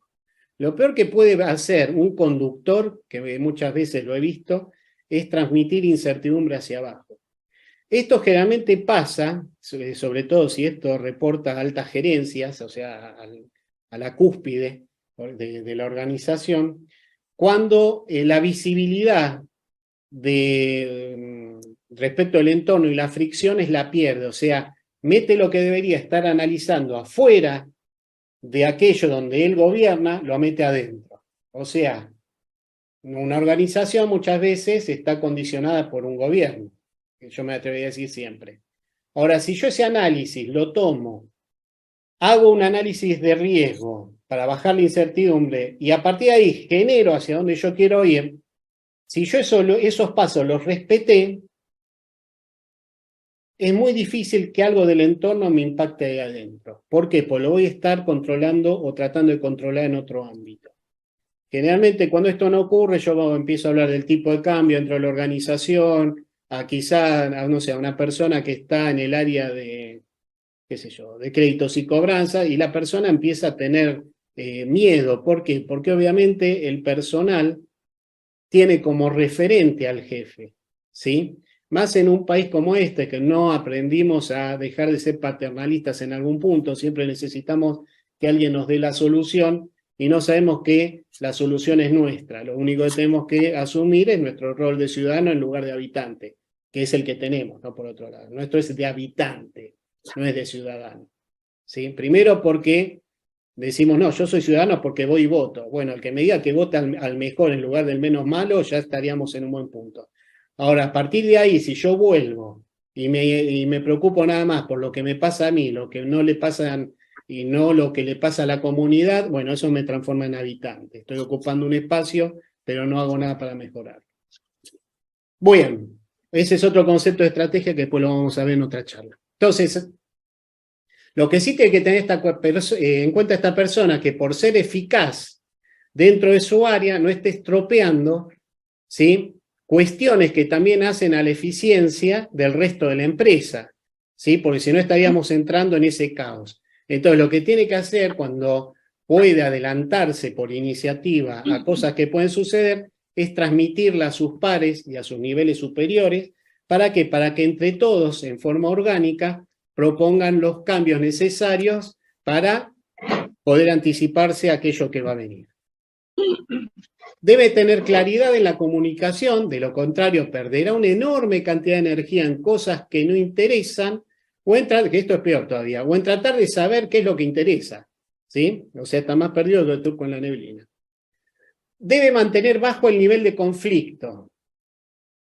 Speaker 1: Lo peor que puede hacer un conductor, que muchas veces lo he visto, es transmitir incertidumbre hacia abajo. Esto generalmente pasa, sobre todo si esto reporta a altas gerencias, o sea, a la cúspide de la organización, cuando la visibilidad respecto al entorno y las fricciones la pierde, o sea, mete lo que debería estar analizando afuera de aquello donde él gobierna, lo mete adentro. O sea, una organización muchas veces está condicionada por un gobierno, que yo me atrevería a decir siempre. Ahora, si yo ese análisis lo tomo, hago un análisis de riesgo para bajar la incertidumbre y a partir de ahí genero hacia donde yo quiero ir, si yo esos pasos los respeté, es muy difícil que algo del entorno me impacte ahí adentro. ¿Por qué? Pues lo voy a estar controlando o tratando de controlar en otro ámbito. Generalmente cuando esto no ocurre, yo empiezo a hablar del tipo de cambio dentro de la organización, a quizá, no sé, a una persona que está en el área de, qué sé yo, de créditos y cobranza, y la persona empieza a tener miedo. ¿Por qué? Porque obviamente el personal tiene como referente al jefe, ¿sí? Más en un país como este, que no aprendimos a dejar de ser paternalistas en algún punto, siempre necesitamos que alguien nos dé la solución y no sabemos que la solución es nuestra. Lo único que tenemos que asumir es nuestro rol de ciudadano en lugar de habitante, que es el que tenemos, ¿no? Por otro lado, nuestro es de habitante, no es de ciudadano, ¿sí? Primero porque decimos, no, yo soy ciudadano porque voy y voto. Bueno, el que me diga que vota al mejor en lugar del menos malo, ya estaríamos en un buen punto. Ahora, a partir de ahí, si yo vuelvo y me preocupo nada más por lo que me pasa a mí, lo que no le pasa y no lo que le pasa a la comunidad, bueno, eso me transforma en habitante. Estoy ocupando un espacio, pero no hago nada para mejorar. Bueno, ese es otro concepto de estrategia que después lo vamos a ver en otra charla. Entonces, lo que sí tiene que tener en cuenta esta persona, que por ser eficaz dentro de su área, no esté estropeando, ¿sí?, cuestiones que también hacen a la eficiencia del resto de la empresa, ¿sí?, porque si no estaríamos entrando en ese caos. Entonces, lo que tiene que hacer cuando puede adelantarse por iniciativa a cosas que pueden suceder, es transmitirla a sus pares y a sus niveles superiores. ¿Para qué? Para que entre todos, en forma orgánica, propongan los cambios necesarios para poder anticiparse a aquello que va a venir. Debe tener claridad en la comunicación, de lo contrario perderá una enorme cantidad de energía en cosas que no interesan, o que esto es peor todavía, o en tratar de saber qué es lo que interesa, ¿sí? O sea, está más perdido que el turco en la neblina. Debe mantener bajo el nivel de conflicto.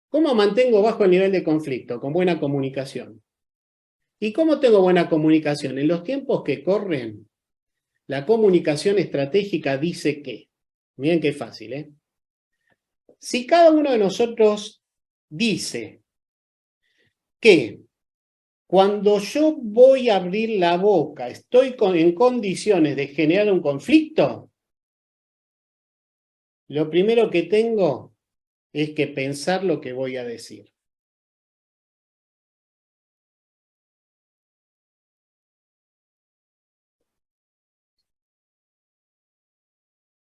Speaker 1: ¿Cómo mantengo bajo el nivel de conflicto? Con buena comunicación. ¿Y cómo tengo buena comunicación? En los tiempos que corren, la comunicación estratégica dice que, miren qué fácil, ¿eh? Si cada uno de nosotros dice que cuando yo voy a abrir la boca estoy en condiciones de generar un conflicto, lo primero que tengo es que pensar lo que voy a decir.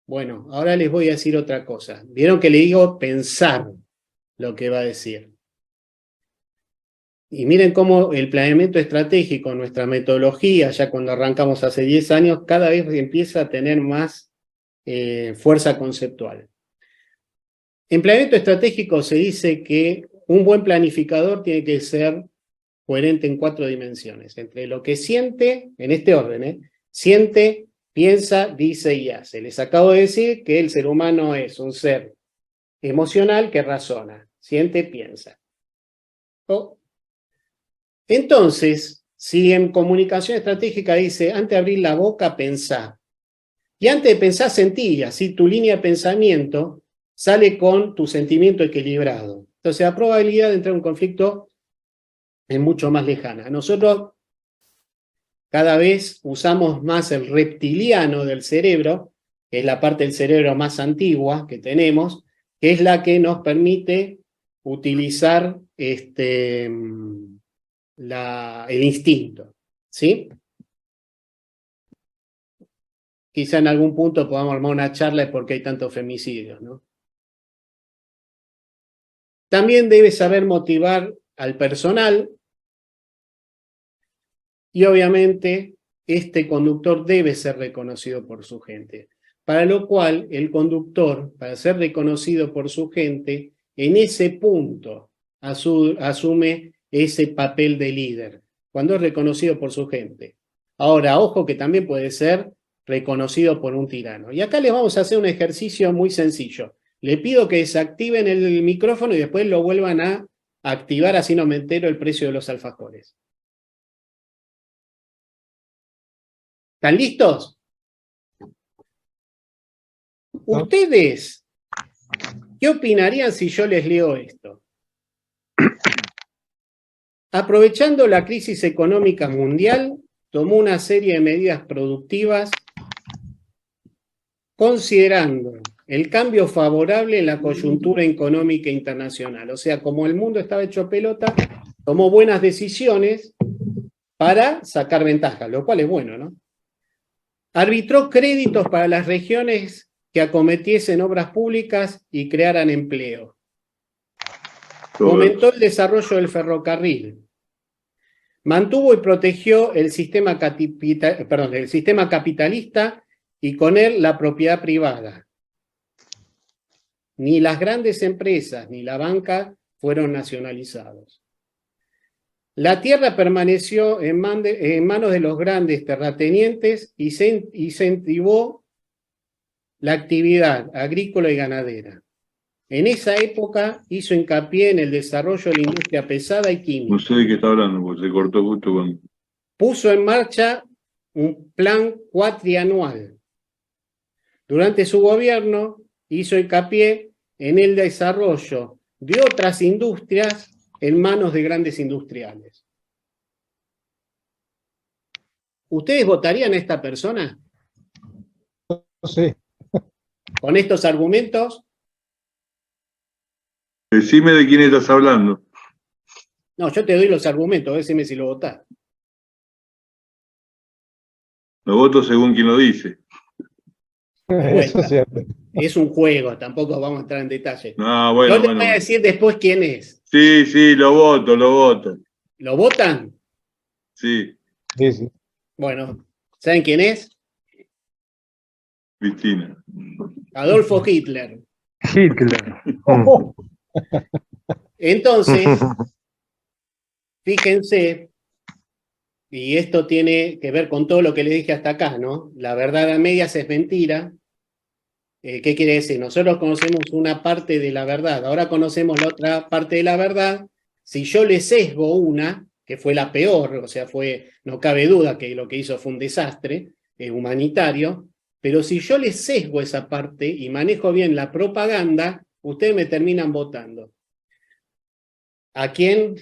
Speaker 1: Bueno, ahora les voy a decir otra cosa. Vieron que le digo pensar lo que va a decir. Y miren cómo el planeamiento estratégico, nuestra metodología, ya cuando arrancamos hace 10 años, cada vez empieza a tener más fuerza conceptual. En planeamiento estratégico se dice que un buen planificador tiene que ser coherente en 4 dimensiones, entre lo que siente, en este orden, siente, piensa, dice y hace. Les acabo de decir que el ser humano es un ser emocional que razona, siente, piensa. Entonces, si en comunicación estratégica dice, antes de abrir la boca, pensá. Y antes de pensar, sentí, así tu línea de pensamiento sale con tu sentimiento equilibrado. Entonces, la probabilidad de entrar en un conflicto es mucho más lejana. Nosotros cada vez usamos más el reptiliano del cerebro, que es la parte del cerebro más antigua que tenemos, que es la que nos permite utilizar el instinto, ¿sí? Quizá en algún punto podamos armar una charla de por qué hay tantos femicidios, ¿no? También debe saber motivar al personal, y obviamente este conductor debe ser reconocido por su gente. Para lo cual el conductor, para ser reconocido por su gente, en ese punto asume ese papel de líder, cuando es reconocido por su gente. Ahora, ojo que también puede ser reconocido por un tirano. Y acá les vamos a hacer un ejercicio muy sencillo. Le pido que desactiven el micrófono y después lo vuelvan a activar, así no me entero el precio de los alfajores. ¿Están listos? ¿Ustedes qué opinarían si yo les leo esto? Aprovechando la crisis económica mundial, tomó una serie de medidas productivas considerando el cambio favorable en la coyuntura económica internacional. O sea, como el mundo estaba hecho pelota, tomó buenas decisiones para sacar ventaja, lo cual es bueno, ¿no? Arbitró créditos para las regiones que acometiesen obras públicas y crearan empleo. Fomentó el desarrollo del ferrocarril. Mantuvo y protegió el sistema capitalista y con él la propiedad privada. Ni las grandes empresas ni la banca fueron nacionalizados. La tierra permaneció en manos de los grandes terratenientes y se incentivó la actividad agrícola y ganadera. En esa época hizo hincapié en el desarrollo de la industria pesada y química.
Speaker 3: No sé de qué está hablando, porque se cortó justo con...
Speaker 1: Puso en marcha un plan cuatrianual. Durante su gobierno hizo hincapié en el desarrollo de otras industrias en manos de grandes industriales. ¿Ustedes votarían a esta persona?
Speaker 4: Sí.
Speaker 1: ¿Con estos argumentos?
Speaker 3: Decime de quién estás hablando.
Speaker 1: No, yo te doy los argumentos, decime si lo votás.
Speaker 3: Lo voto según quien lo dice.
Speaker 4: Eso es cierto.
Speaker 1: Es un juego, tampoco vamos a entrar en detalle.
Speaker 3: No, bueno,
Speaker 1: Yo les voy a decir después quién es.
Speaker 3: Sí, lo voto.
Speaker 1: ¿Lo votan?
Speaker 3: Sí,
Speaker 4: Sí, sí.
Speaker 1: Bueno, ¿saben quién es?
Speaker 3: Cristina.
Speaker 1: Adolfo Hitler.
Speaker 5: Hitler.
Speaker 1: Entonces, fíjense, y esto tiene que ver con todo lo que les dije hasta acá, ¿no? La verdad a medias es mentira. ¿Qué quiere decir? Nosotros conocemos una parte de la verdad, ahora conocemos la otra parte de la verdad. Si yo le sesgo una, que fue la peor, o sea, no cabe duda que lo que hizo fue un desastre humanitario, pero si yo le sesgo esa parte y manejo bien la propaganda, ustedes me terminan votando. ¿A quién?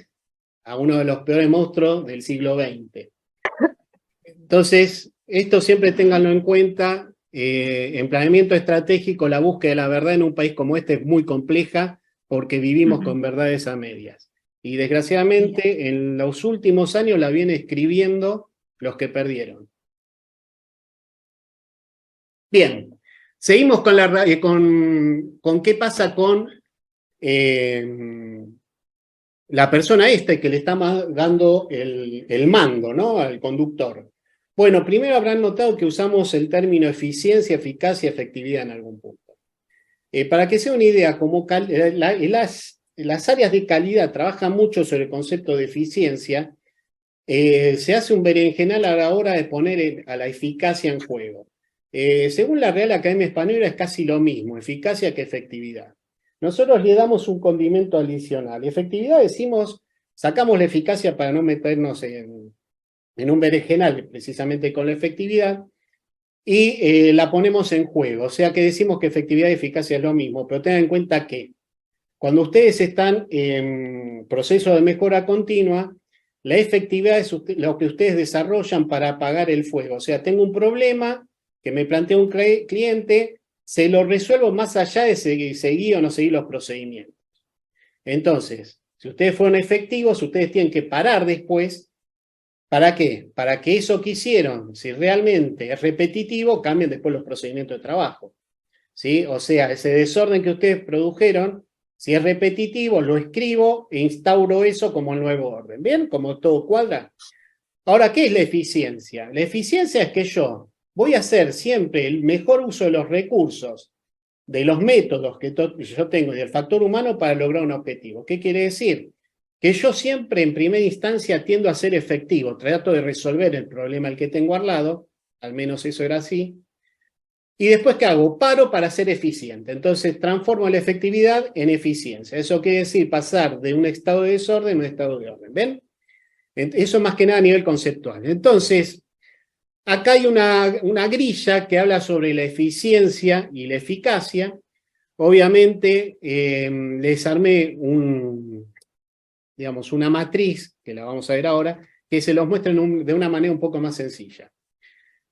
Speaker 1: A uno de los peores monstruos del siglo XX. Entonces, esto siempre ténganlo en cuenta. En planeamiento estratégico, la búsqueda de la verdad en un país como este es muy compleja porque vivimos con verdades a medias. Y desgraciadamente, en los últimos años la vienen escribiendo los que perdieron. Bien, seguimos con qué pasa con la persona que le está dando el mando, ¿no? Al conductor. Bueno, primero habrán notado que usamos el término eficiencia, eficacia, efectividad en algún punto. Para que sea una idea, como las áreas de calidad trabajan mucho sobre el concepto de eficiencia, se hace un berenjenal a la hora de poner a la eficacia en juego. Según la Real Academia Española es casi lo mismo, eficacia que efectividad. Nosotros le damos un condimento adicional. Efectividad decimos, sacamos la eficacia para no meternos en un berenjenal, precisamente con la efectividad, y la ponemos en juego. O sea que decimos que efectividad y eficacia es lo mismo, pero tengan en cuenta que cuando ustedes están en proceso de mejora continua, la efectividad es lo que ustedes desarrollan para apagar el fuego. O sea, tengo un problema que me plantea un cliente, se lo resuelvo más allá de seguir o no seguir los procedimientos. Entonces, si ustedes fueron efectivos, ustedes tienen que parar después. ¿Para qué? Para que eso que hicieron, si realmente es repetitivo, cambien después los procedimientos de trabajo. ¿Sí? O sea, ese desorden que ustedes produjeron, Si es repetitivo, lo escribo e instauro eso como el nuevo orden. ¿Bien? Como todo cuadra. Ahora, ¿qué es la eficiencia? La eficiencia es que yo voy a hacer siempre el mejor uso de los recursos, de los métodos que yo tengo y del factor humano para lograr un objetivo. ¿Qué quiere decir? Que yo siempre en primera instancia tiendo a ser efectivo, trato de resolver el problema al que tengo al lado, al menos eso era así, y después ¿qué hago? Paro para ser eficiente. Entonces transformo la efectividad en eficiencia. Eso quiere decir pasar de un estado de desorden a un estado de orden. ¿Ven? Eso más que nada a nivel conceptual. Entonces, acá hay una grilla que habla sobre la eficiencia y la eficacia. Obviamente, les armé una matriz, que la vamos a ver ahora, que se los muestra de una manera un poco más sencilla.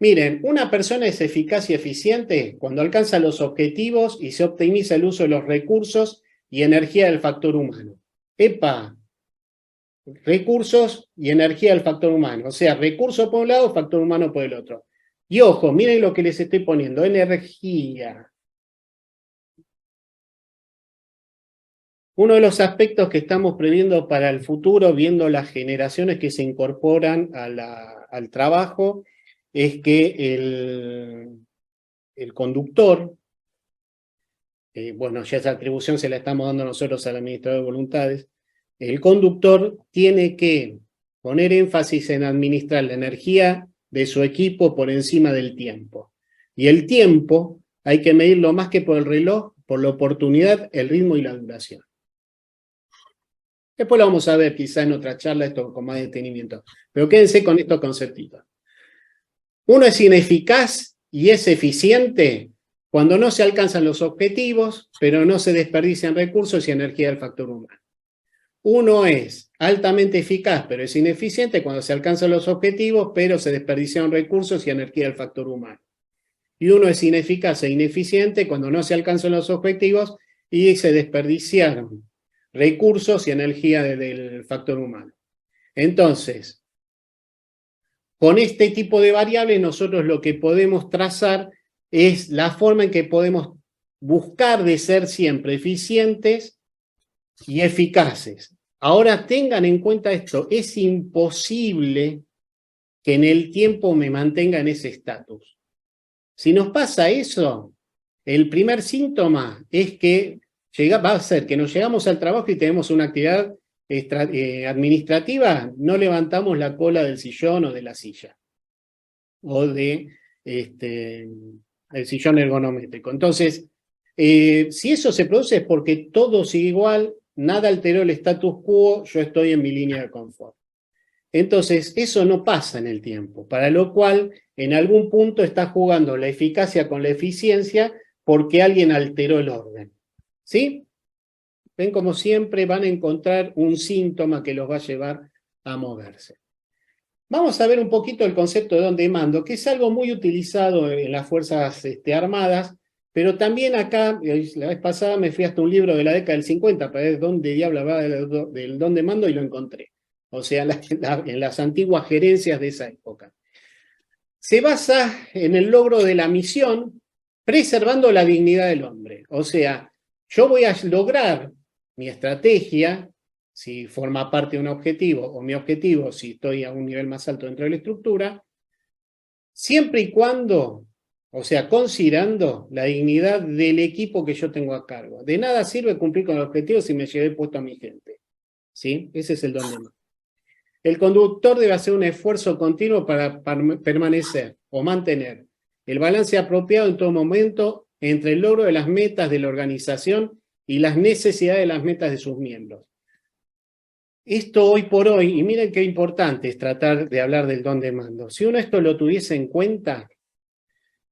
Speaker 1: Miren, una persona es eficaz y eficiente cuando alcanza los objetivos y se optimiza el uso de los recursos y energía del factor humano. ¡Epa! Recursos y energía del factor humano. O sea, recursos por un lado, factor humano por el otro. Y ojo, miren lo que les estoy poniendo, energía. Uno de los aspectos que estamos previendo para el futuro, viendo las generaciones que se incorporan al trabajo, es que el conductor, bueno, ya esa atribución se la estamos dando nosotros al administrador de voluntades, el conductor tiene que poner énfasis en administrar la energía de su equipo por encima del tiempo. Y el tiempo hay que medirlo más que por el reloj, por la oportunidad, el ritmo y la duración. Después lo vamos a ver quizá en otra charla, esto con más detenimiento. Pero quédense con estos conceptitos. Uno es ineficaz y es eficiente cuando no se alcanzan los objetivos, pero no se desperdician recursos y energía del factor humano. Uno es altamente eficaz, pero es ineficiente cuando se alcanzan los objetivos, pero se desperdician recursos y energía del factor humano. Y uno es ineficaz e ineficiente cuando no se alcanzan los objetivos y se desperdiciaron recursos y energía del factor humano. Entonces, con este tipo de variables nosotros lo que podemos trazar es la forma en que podemos buscar de ser siempre eficientes y eficaces. Ahora tengan en cuenta esto, es imposible que en el tiempo me mantenga en ese estatus. Si nos pasa eso, el primer síntoma es que va a ser que nos llegamos al trabajo y tenemos una actividad administrativa, no levantamos la cola del sillón o de la silla, o del sillón ergonométrico. Entonces, si eso se produce es porque todo sigue igual, nada alteró el status quo, yo estoy en mi línea de confort. Entonces, eso no pasa en el tiempo, para lo cual en algún punto está jugando la eficacia con la eficiencia porque alguien alteró el orden. ¿Sí? Ven como siempre van a encontrar un síntoma que los va a llevar a moverse. Vamos a ver un poquito el concepto de donde mando, que es algo muy utilizado en las Fuerzas Armadas, pero también acá, la vez pasada me fui hasta un libro de la década del 50 para ver dónde diablo hablaba del dónde mando y lo encontré. O sea, en las antiguas gerencias de esa época. Se basa en el logro de la misión, preservando la dignidad del hombre. O sea, yo voy a lograr mi estrategia, si forma parte de un objetivo, o mi objetivo, si estoy a un nivel más alto dentro de la estructura, siempre y cuando, o sea, considerando la dignidad del equipo que yo tengo a cargo. De nada sirve cumplir con el objetivo si me llevé puesto a mi gente. ¿Sí? Ese es el don de mando. El conductor debe hacer un esfuerzo continuo para permanecer o mantener el balance apropiado en todo momento entre el logro de las metas de la organización y las necesidades de las metas de sus miembros. Esto hoy por hoy, y miren qué importante es tratar de hablar del don de mando. Si uno esto lo tuviese en cuenta,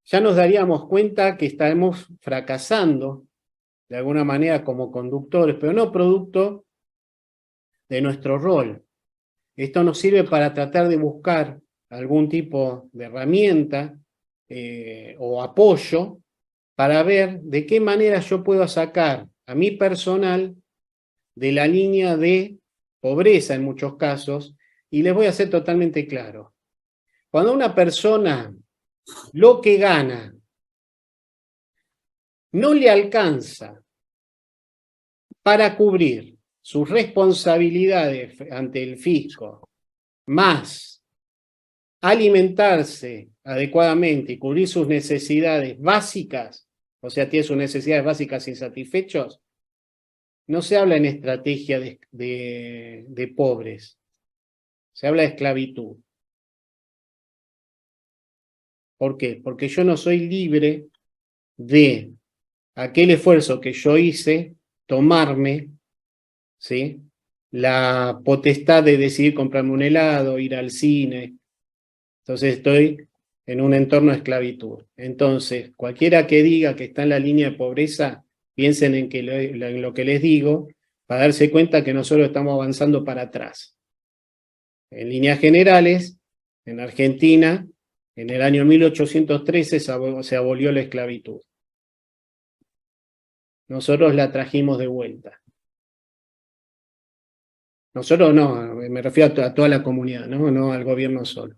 Speaker 1: ya nos daríamos cuenta que estaremos fracasando de alguna manera como conductores, pero no producto de nuestro rol. Esto nos sirve para tratar de buscar algún tipo de herramienta o apoyo para ver de qué manera yo puedo sacar a mi personal de la línea de pobreza en muchos casos, y les voy a ser totalmente claro. Cuando una persona lo que gana no le alcanza para cubrir sus responsabilidades ante el fisco, más alimentarse adecuadamente y cubrir sus necesidades básicas, o sea, tiene sus necesidades básicas insatisfechos, no se habla en estrategia de pobres, se habla de esclavitud. ¿Por qué? Porque yo no soy libre de aquel esfuerzo que yo hice, tomarme, ¿sí?, la potestad de decidir comprarme un helado, ir al cine. Entonces estoy en un entorno de esclavitud. Entonces, cualquiera que diga que está en la línea de pobreza, piensen en lo que les digo, para darse cuenta que nosotros estamos avanzando para atrás. En líneas generales, en Argentina, en el año 1813 se abolió la esclavitud. Nosotros la trajimos de vuelta. Nosotros no, me refiero a toda la comunidad, no al gobierno solo.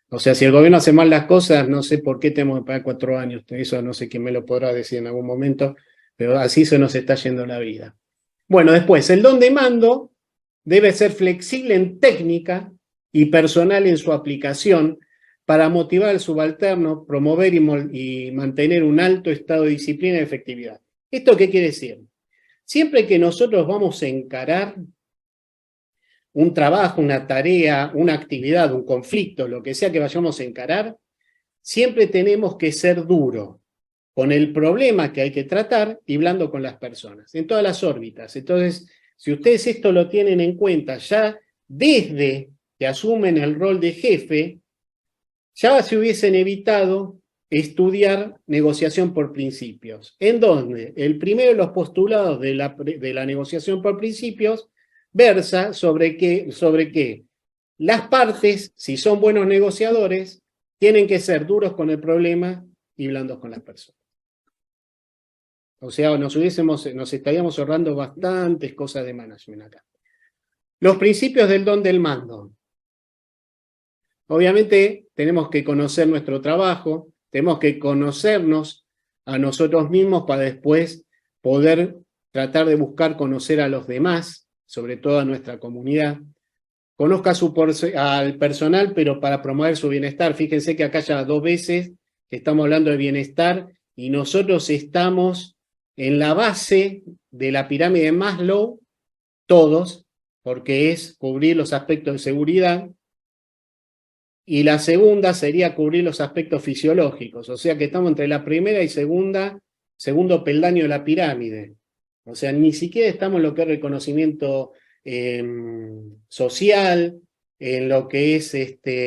Speaker 1: O sea, si el gobierno hace mal las cosas, no sé por qué tenemos que pagar 4 años. Eso no sé quién me lo podrá decir en algún momento, pero así se nos está yendo la vida. Bueno, después, el don de mando debe ser flexible en técnica y personal en su aplicación para motivar al subalterno, promover y mantener un alto estado de disciplina y efectividad. ¿Esto qué quiere decir? Siempre que nosotros vamos a encarar un trabajo, una tarea, una actividad, un conflicto, lo que sea que vayamos a encarar, siempre tenemos que ser duro con el problema que hay que tratar y blando con las personas, en todas las órbitas. Entonces, si ustedes esto lo tienen en cuenta ya desde que asumen el rol de jefe, ya se hubiesen evitado estudiar negociación por principios. ¿En dónde? El primero de los postulados de la negociación por principios versa sobre que las partes, si son buenos negociadores, tienen que ser duros con el problema y blandos con las personas. O sea, nos estaríamos ahorrando bastantes cosas de management acá. Los principios del don del mando. Obviamente tenemos que conocer nuestro trabajo, tenemos que conocernos a nosotros mismos para después poder tratar de buscar conocer a los demás, sobre todo a nuestra comunidad. Conozca al personal, pero para promover su bienestar. Fíjense que acá ya 2 veces que estamos hablando de bienestar y nosotros estamos en la base de la pirámide de Maslow, todos, porque es cubrir los aspectos de seguridad, y la segunda sería cubrir los aspectos fisiológicos, o sea que estamos entre la primera y segundo peldaño de la pirámide. O sea, ni siquiera estamos en lo que es reconocimiento social, en lo que es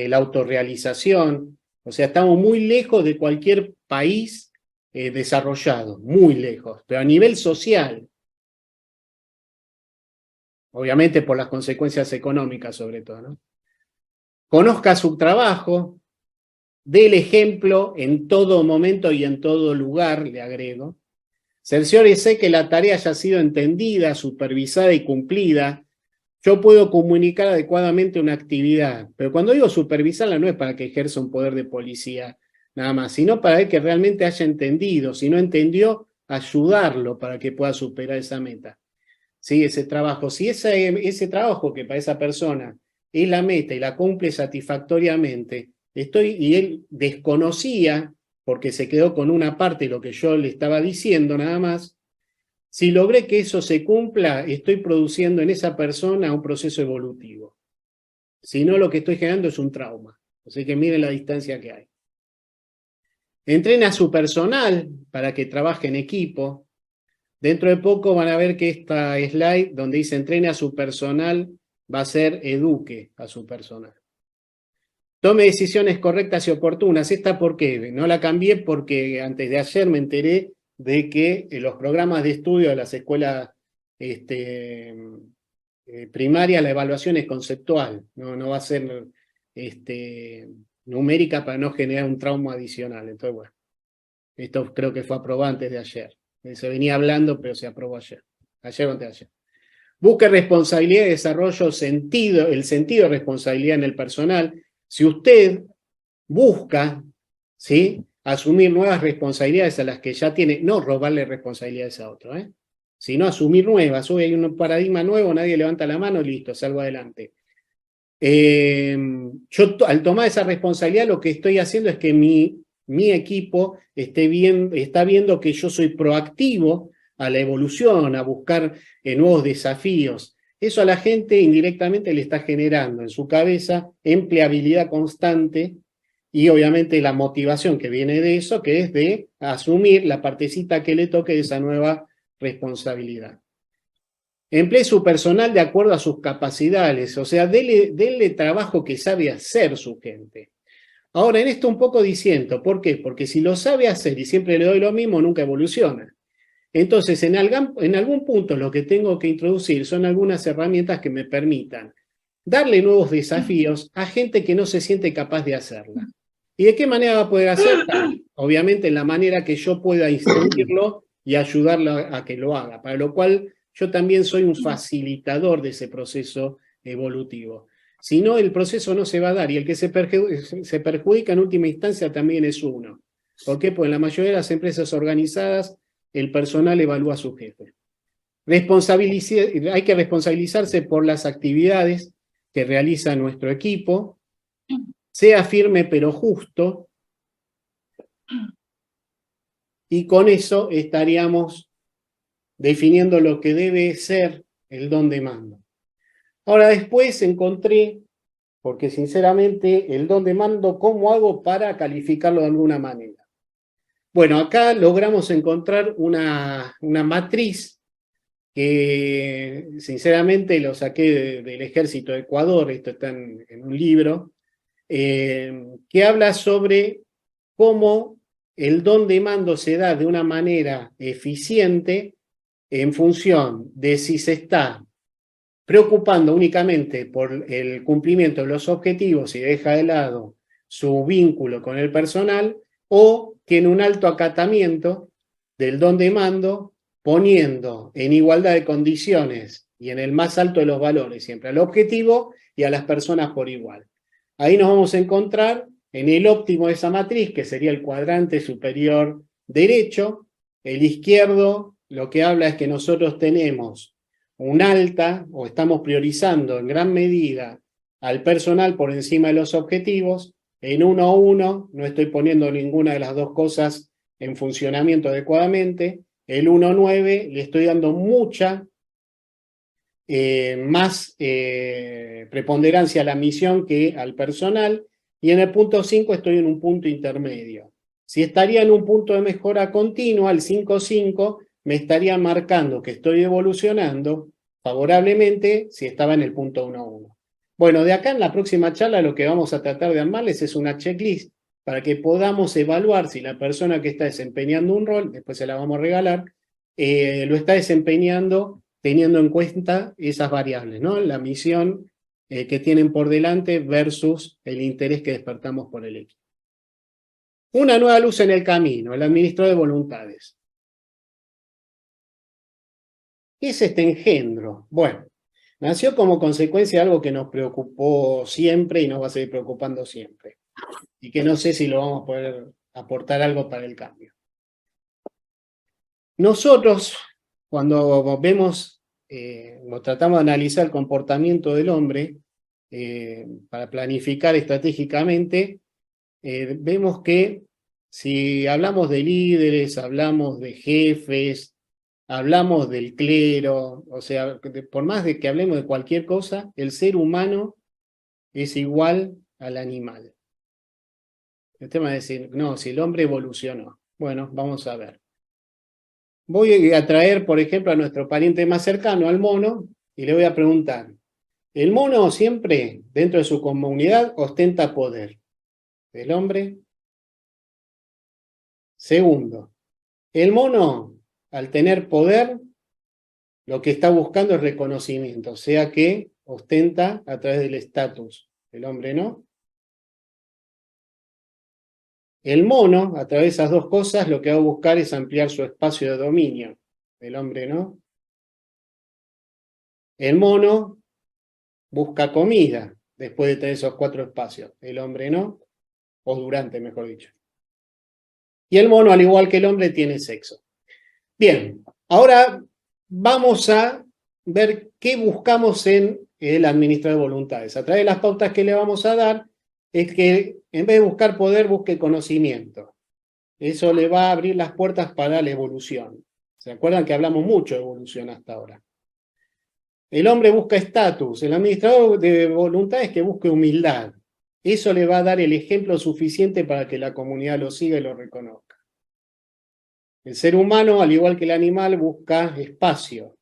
Speaker 1: la autorrealización. O sea, estamos muy lejos de cualquier país desarrollado, muy lejos, pero a nivel social. Obviamente por las consecuencias económicas sobre todo, ¿no? Conozca su trabajo, dé el ejemplo en todo momento y en todo lugar, le agrego. Cerciórese que la tarea haya sido entendida, supervisada y cumplida. Yo puedo comunicar adecuadamente una actividad, pero cuando digo supervisarla no es para que ejerza un poder de policía nada más, sino para que realmente haya entendido. Si no entendió, ayudarlo para que pueda superar esa meta. ¿Sí? Ese trabajo. Si ese trabajo que para esa persona es la meta y la cumple satisfactoriamente, y él desconocía, porque se quedó con una parte de lo que yo le estaba diciendo nada más, si logré que eso se cumpla, estoy produciendo en esa persona un proceso evolutivo. Si no, lo que estoy generando es un trauma. Así que miren la distancia que hay. Entrena a su personal para que trabaje en equipo. Dentro de poco van a ver que esta slide donde dice entrena a su personal va a ser eduque a su personal. Tome decisiones correctas y oportunas. ¿Esta por qué? No la cambié porque antes de ayer me enteré de que los programas de estudio de las escuelas primarias, la evaluación es conceptual, no va a ser numérica para no generar un trauma adicional. Entonces, bueno, esto creo que fue aprobado antes de ayer. Se venía hablando, pero se aprobó ayer. Ayer o antes de ayer. Busque responsabilidad y desarrollo el sentido de responsabilidad en el personal. Si usted busca, ¿sí?, asumir nuevas responsabilidades a las que ya tiene, no robarle responsabilidades a otro, sino asumir nuevas. Hoy hay un paradigma nuevo, nadie levanta la mano, listo, salgo adelante. Yo al tomar esa responsabilidad lo que estoy haciendo es que mi equipo está viendo que yo soy proactivo a la evolución, a buscar nuevos desafíos. Eso a la gente indirectamente le está generando en su cabeza empleabilidad constante y obviamente la motivación que viene de eso, que es de asumir la partecita que le toque de esa nueva responsabilidad. Emplee su personal de acuerdo a sus capacidades, o sea, denle trabajo que sabe hacer su gente. Ahora, en esto un poco diciendo, ¿por qué? Porque si lo sabe hacer y siempre le doy lo mismo, nunca evoluciona. Entonces, en algún punto lo que tengo que introducir son algunas herramientas que me permitan darle nuevos desafíos a gente que no se siente capaz de hacerla. ¿Y de qué manera va a poder hacerla? Obviamente en la manera que yo pueda instruirlo y ayudarlo a que lo haga, para lo cual yo también soy un facilitador de ese proceso evolutivo. Si no, el proceso no se va a dar y el que se perjudica en última instancia también es uno. ¿Por qué? Pues en la mayoría de las empresas organizadas el personal evalúa a su jefe. Hay que responsabilizarse por las actividades que realiza nuestro equipo, sea firme pero justo, y con eso estaríamos definiendo lo que debe ser el don de mando. Ahora después encontré, porque sinceramente el don de mando, ¿cómo hago para calificarlo de alguna manera? Bueno, acá logramos encontrar una matriz que sinceramente lo saqué del Ejército de Ecuador, esto está en un libro, que habla sobre cómo el don de mando se da de una manera eficiente en función de si se está preocupando únicamente por el cumplimiento de los objetivos y deja de lado su vínculo con el personal, o tiene un alto acatamiento del don de mando, poniendo en igualdad de condiciones y en el más alto de los valores siempre al objetivo y a las personas por igual. Ahí nos vamos a encontrar en el óptimo de esa matriz, que sería el cuadrante superior derecho. El izquierdo lo que habla es que nosotros tenemos un alta, o estamos priorizando en gran medida al personal por encima de los objetivos. En 1-1 no estoy poniendo ninguna de las dos cosas en funcionamiento adecuadamente. El 1-9 le estoy dando mucha más preponderancia a la misión que al personal, y en el punto 5 estoy en un punto intermedio. Si estaría en un punto de mejora continua, el 5-5 me estaría marcando que estoy evolucionando favorablemente si estaba en el punto 1-1. Bueno, de acá en la próxima charla lo que vamos a tratar de armarles es una checklist para que podamos evaluar si la persona que está desempeñando un rol, después se la vamos a regalar, lo está desempeñando teniendo en cuenta esas variables, ¿no? La misión que tienen por delante versus el interés que despertamos por el equipo. Una nueva luz en el camino, el administrador de voluntades. ¿Qué es este engendro? Bueno, nació como consecuencia de algo que nos preocupó siempre y nos va a seguir preocupando siempre. Y que no sé si lo vamos a poder aportar algo para el cambio. Nosotros, cuando vemos o tratamos de analizar el comportamiento del hombre para planificar estratégicamente, vemos que si hablamos de líderes, hablamos de jefes, hablamos del clero, o sea, por más de que hablemos de cualquier cosa, el ser humano es igual al animal. El tema es decir, no, si el hombre evolucionó. Bueno, vamos a ver. Voy a traer, por ejemplo, a nuestro pariente más cercano, al mono, y le voy a preguntar, ¿el mono siempre, dentro de su comunidad, ostenta poder? ¿El hombre? Segundo, el mono, al tener poder, lo que está buscando es reconocimiento, o sea que ostenta a través del estatus. El hombre no. El mono, a través de esas dos cosas, lo que va a buscar es ampliar su espacio de dominio. El hombre no. El mono busca comida después de tener esos 4 espacios. El hombre no, o durante, mejor dicho. Y el mono, al igual que el hombre, tiene sexo. Bien, ahora vamos a ver qué buscamos en el administrador de voluntades. A través de las pautas que le vamos a dar, es que en vez de buscar poder, busque conocimiento. Eso le va a abrir las puertas para la evolución. ¿Se acuerdan que hablamos mucho de evolución hasta ahora? El hombre busca estatus, el administrador de voluntades que busque humildad. Eso le va a dar el ejemplo suficiente para que la comunidad lo siga y lo reconozca. El ser humano, al igual que el animal, busca espacio.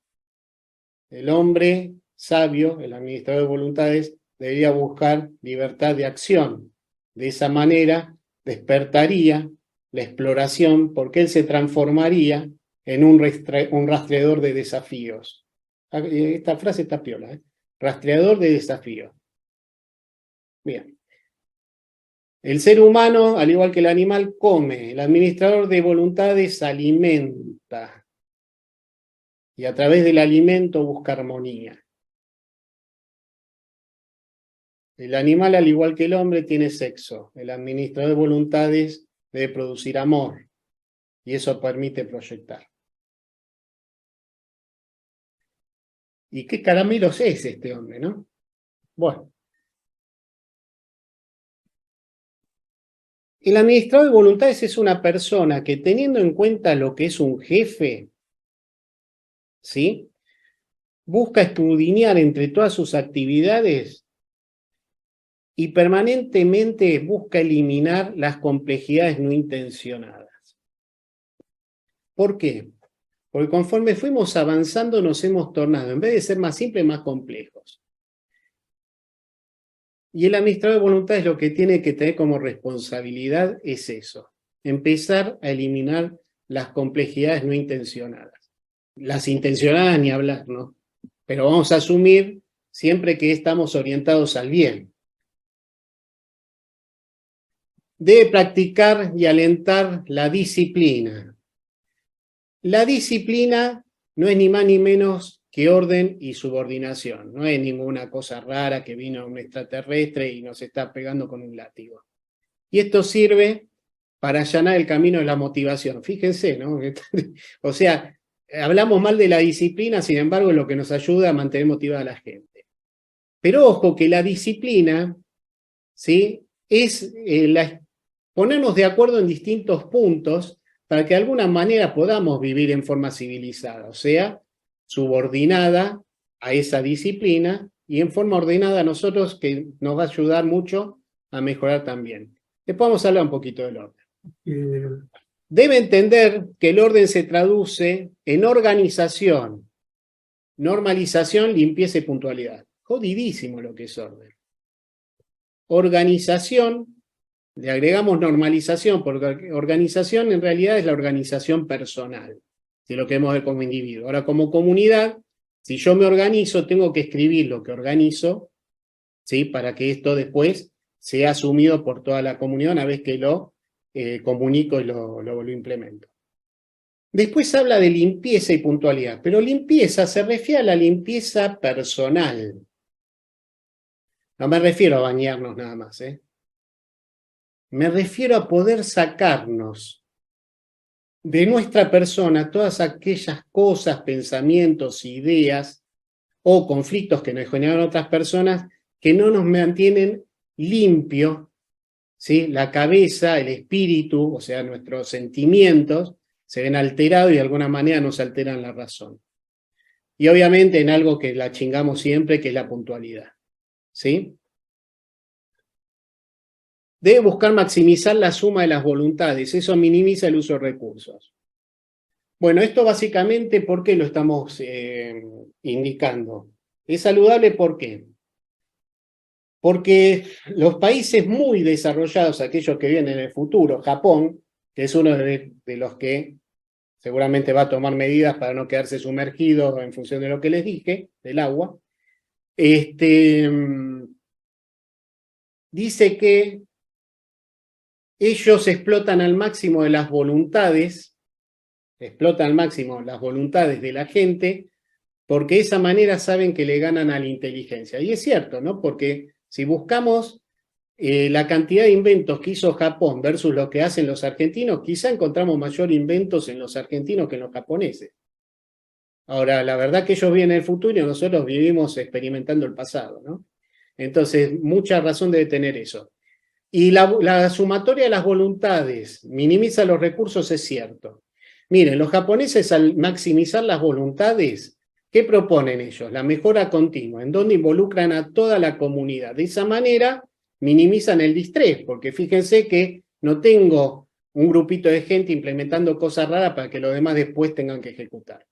Speaker 1: El hombre sabio, el administrador de voluntades, debería buscar libertad de acción. De esa manera despertaría la exploración porque él se transformaría en un rastreador de desafíos. Esta frase está piola, ¿eh? Rastreador de desafíos. Bien. El ser humano, al igual que el animal, come. El administrador de voluntades alimenta. Y a través del alimento busca armonía. El animal, al igual que el hombre, tiene sexo. El administrador de voluntades debe producir amor. Y eso permite proyectar. ¿Y qué caramelos es este hombre, no? Bueno. El administrador de voluntades es una persona que, teniendo en cuenta lo que es un jefe, ¿sí?, busca escudriñar entre todas sus actividades y permanentemente busca eliminar las complejidades no intencionadas. ¿Por qué? Porque conforme fuimos avanzando nos hemos tornado, en vez de ser más simples, más complejos. Y el administrador de voluntades lo que tiene que tener como responsabilidad es eso, empezar a eliminar las complejidades no intencionadas. Las intencionadas ni hablar, ¿no? Pero vamos a asumir siempre que estamos orientados al bien. Debe practicar y alentar la disciplina. La disciplina no es ni más ni menos que orden y subordinación. No es ninguna cosa rara que vino un extraterrestre y nos está pegando con un látigo. Y esto sirve para allanar el camino de la motivación. Fíjense, ¿no? O sea, hablamos mal de la disciplina, sin embargo, es lo que nos ayuda a mantener motivada a la gente. Pero ojo que la disciplina, ¿sí?, es ponernos de acuerdo en distintos puntos para que de alguna manera podamos vivir en forma civilizada, o sea, subordinada a esa disciplina y en forma ordenada a nosotros, que nos va a ayudar mucho a mejorar también. Después vamos a hablar un poquito del orden. Debe entender que el orden se traduce en organización, normalización, limpieza y puntualidad. Jodidísimo lo que es orden. Organización, le agregamos normalización, porque organización en realidad es la organización personal, de lo que hemos ver como individuo. Ahora, como comunidad, si yo me organizo, tengo que escribir lo que organizo, ¿sí?, para que esto después sea asumido por toda la comunidad una vez que lo comunico y lo implemento. Después habla de limpieza y puntualidad, pero limpieza se refiere a la limpieza personal. No me refiero a bañarnos nada más, ¿eh? Me refiero a poder sacarnos de nuestra persona todas aquellas cosas, pensamientos, ideas o conflictos que nos generan otras personas que no nos mantienen limpio, ¿sí?, la cabeza, el espíritu, o sea, nuestros sentimientos, se ven alterados y de alguna manera nos alteran la razón. Y obviamente en algo que la chingamos siempre, que es la puntualidad, ¿sí? Debe buscar maximizar la suma de las voluntades, eso minimiza el uso de recursos. Bueno, esto básicamente, ¿por qué lo estamos indicando? Es saludable, ¿por qué? Porque los países muy desarrollados, aquellos que vienen en el futuro, Japón, que es uno de los que seguramente va a tomar medidas para no quedarse sumergido en función de lo que les dije, del agua, dice que ellos explotan al máximo de las voluntades, explotan al máximo las voluntades de la gente, porque de esa manera saben que le ganan a la inteligencia. Y es cierto, ¿no? Porque si buscamos la cantidad de inventos que hizo Japón versus lo que hacen los argentinos, quizá encontramos mayor inventos en los argentinos que en los japoneses. Ahora, la verdad que ellos viven el futuro y nosotros vivimos experimentando el pasado, ¿no? Entonces, mucha razón debe tener eso. Y la sumatoria de las voluntades minimiza los recursos, es cierto. Miren, los japoneses al maximizar las voluntades, ¿qué proponen ellos? La mejora continua, en donde involucran a toda la comunidad. De esa manera minimizan el distrés, porque fíjense que no tengo un grupito de gente implementando cosas raras para que los demás después tengan que ejecutar.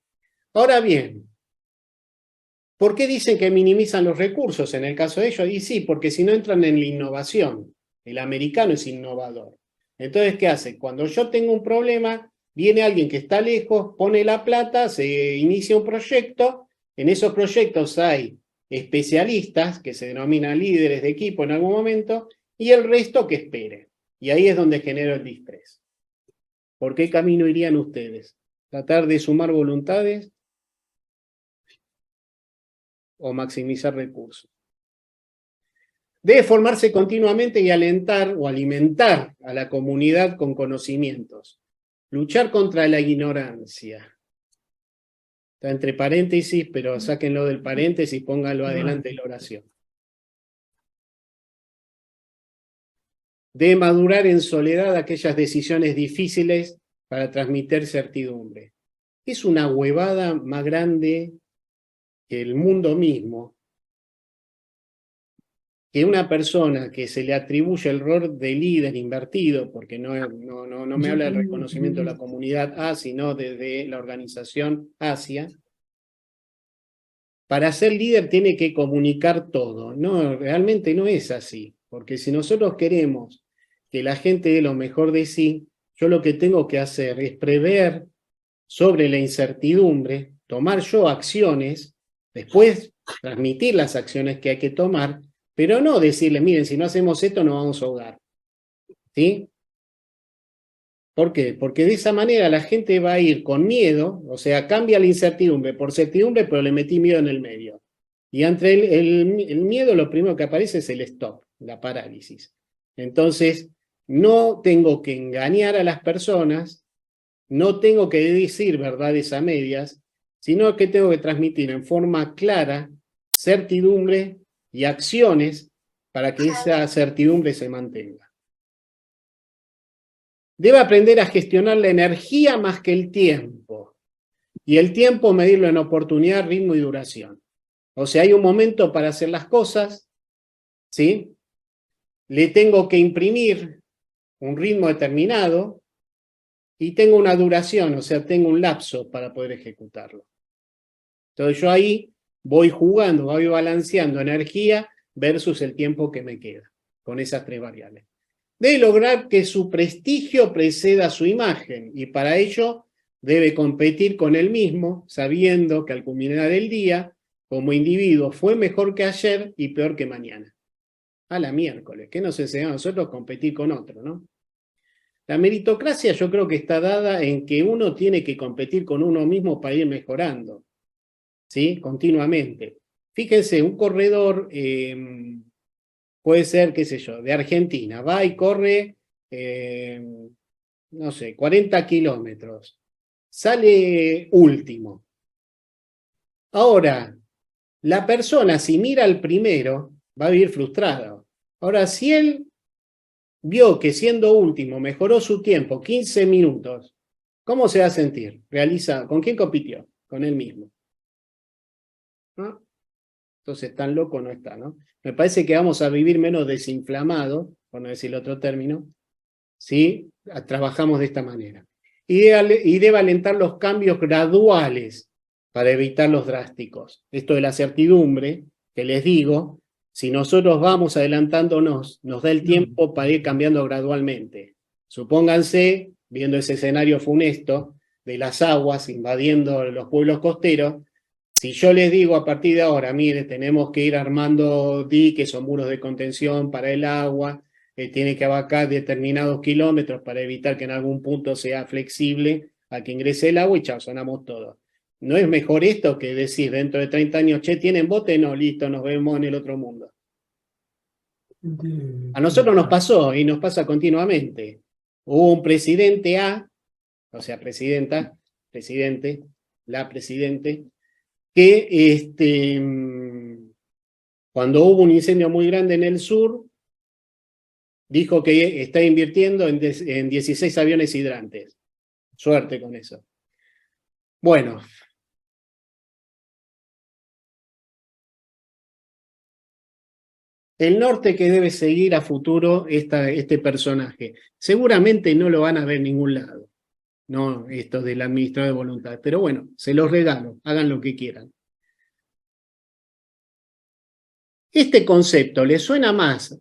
Speaker 1: Ahora bien, ¿por qué dicen que minimizan los recursos en el caso de ellos? Y sí, porque si no entran en la innovación. El americano es innovador. Entonces, ¿qué hace? Cuando yo tengo un problema, viene alguien que está lejos, pone la plata, se inicia un proyecto. En esos proyectos hay especialistas que se denominan líderes de equipo en algún momento y el resto que espere. Y ahí es donde genera el distrés. ¿Por qué camino irían ustedes? ¿Tratar de sumar voluntades o maximizar recursos? Debe formarse continuamente y alentar o alimentar a la comunidad con conocimientos. Luchar contra la ignorancia. Está entre paréntesis, pero sáquenlo del paréntesis y pónganlo adelante en la oración. Debe madurar en soledad aquellas decisiones difíciles para transmitir certidumbre. Es una huevada más grande que el mundo mismo, que una persona que se le atribuye el rol de líder invertido, porque no me habla del reconocimiento de la comunidad A, sino desde la organización Asia, para ser líder tiene que comunicar todo. No, realmente no es así, porque si nosotros queremos que la gente dé lo mejor de sí, yo lo que tengo que hacer es prever sobre la incertidumbre, tomar yo acciones, después transmitir las acciones que hay que tomar, pero no decirle, miren, si no hacemos esto nos vamos a ahogar. ¿Sí? ¿Por qué? Porque de esa manera la gente va a ir con miedo, o sea, cambia la incertidumbre por certidumbre, pero le metí miedo en el medio. Y entre el miedo lo primero que aparece es el stop, la parálisis. Entonces, no tengo que engañar a las personas, no tengo que decir verdades a medias, sino que tengo que transmitir en forma clara certidumbre y acciones para que esa certidumbre se mantenga. Debe aprender a gestionar la energía más que el tiempo. Y el tiempo medirlo en oportunidad, ritmo y duración. O sea, hay un momento para hacer las cosas, ¿sí? Le tengo que imprimir un ritmo determinado y tengo una duración, o sea, tengo un lapso para poder ejecutarlo. Entonces yo ahí voy jugando, voy balanceando energía versus el tiempo que me queda, con esas tres variables. Debe lograr que su prestigio preceda su imagen, y para ello debe competir con él mismo, sabiendo que al culminar el día, como individuo, fue mejor que ayer y peor que mañana. A la miércoles, ¿qué nos enseña a nosotros? Competir con otro, ¿no? La meritocracia yo creo que está dada en que uno tiene que competir con uno mismo para ir mejorando, ¿sí? Continuamente. Fíjense, un corredor puede ser, qué sé yo, de Argentina, va y corre, no sé, 40 kilómetros, sale último. Ahora, la persona, si mira al primero, va a vivir frustrado. Ahora, si él vio que siendo último mejoró su tiempo 15 minutos, ¿cómo se va a sentir? ¿Con quién compitió? Con él mismo. ¿No? Entonces, tan loco no está, ¿no? Me parece que vamos a vivir menos desinflamado, por no decir otro término, si trabajamos de esta manera. Y debe alentar los cambios graduales para evitar los drásticos. Esto de la certidumbre, que les digo, si nosotros vamos adelantándonos, nos da el tiempo para ir cambiando gradualmente. Supónganse, viendo ese escenario funesto de las aguas invadiendo los pueblos costeros, si yo les digo a partir de ahora, mire, tenemos que ir armando diques o muros de contención para el agua, tiene que abarcar determinados kilómetros para evitar que en algún punto sea flexible a que ingrese el agua y chao, sonamos todos. ¿No es mejor esto que decir dentro de 30 años, che, ¿tienen bote? No, listo, nos vemos en el otro mundo? A nosotros nos pasó y nos pasa continuamente. Hubo un presidente A, o sea, presidenta, presidente, la presidente, que cuando hubo un incendio muy grande en el sur, dijo que está invirtiendo en 16 aviones hidrantes. Suerte con eso. Bueno. El norte que debe seguir a futuro este personaje. Seguramente no lo van a ver en ningún lado. No, esto del administrador de voluntad. Pero bueno, se los regalo. Hagan lo que quieran. ¿Este concepto le suena más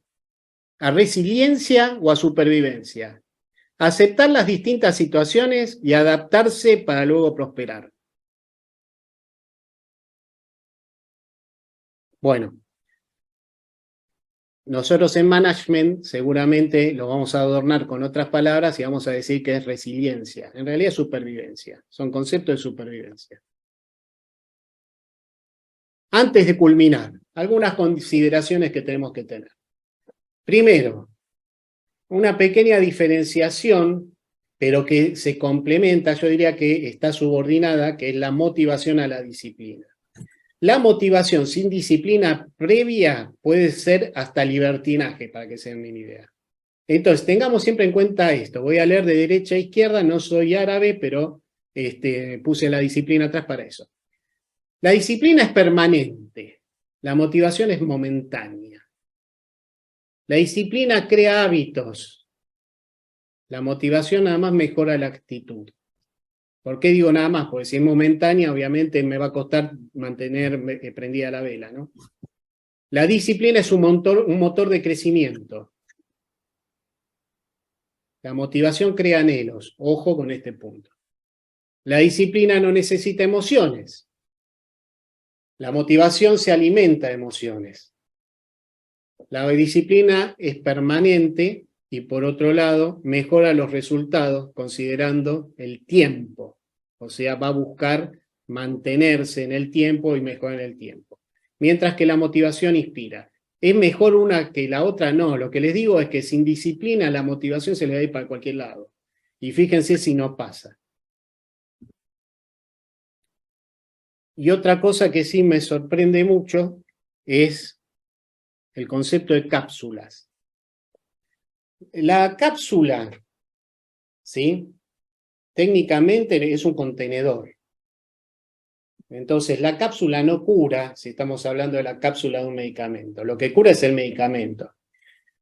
Speaker 1: a resiliencia o a supervivencia? Aceptar las distintas situaciones y adaptarse para luego prosperar. Bueno, nosotros en management seguramente lo vamos a adornar con otras palabras y vamos a decir que es resiliencia. En realidad es supervivencia. Son conceptos de supervivencia. Antes de culminar, algunas consideraciones que tenemos que tener. Primero, una pequeña diferenciación, pero que se complementa, yo diría que está subordinada, que es la motivación a la disciplina. La motivación sin disciplina previa puede ser hasta libertinaje, para que se den una idea. Entonces, tengamos siempre en cuenta esto. Voy a leer de derecha a izquierda, no soy árabe, pero puse la disciplina atrás para eso. La disciplina es permanente, la motivación es momentánea. La disciplina crea hábitos, la motivación nada más mejora la actitud. ¿Por qué digo nada más? Porque si es momentánea, obviamente me va a costar mantener prendida la vela, ¿no? La disciplina es un motor de crecimiento. La motivación crea anhelos. Ojo con este punto. La disciplina no necesita emociones. La motivación se alimenta de emociones. La disciplina es permanente y, por otro lado, mejora los resultados considerando el tiempo. O sea, va a buscar mantenerse en el tiempo y mejorar en el tiempo. Mientras que la motivación inspira. ¿Es mejor una que la otra? No, lo que les digo es que sin disciplina la motivación se le va a ir para cualquier lado. Y fíjense si no pasa. Y otra cosa que sí me sorprende mucho es el concepto de cápsulas. La cápsula, ¿sí? Técnicamente es un contenedor. Entonces, la cápsula no cura, si estamos hablando de la cápsula de un medicamento. Lo que cura es el medicamento.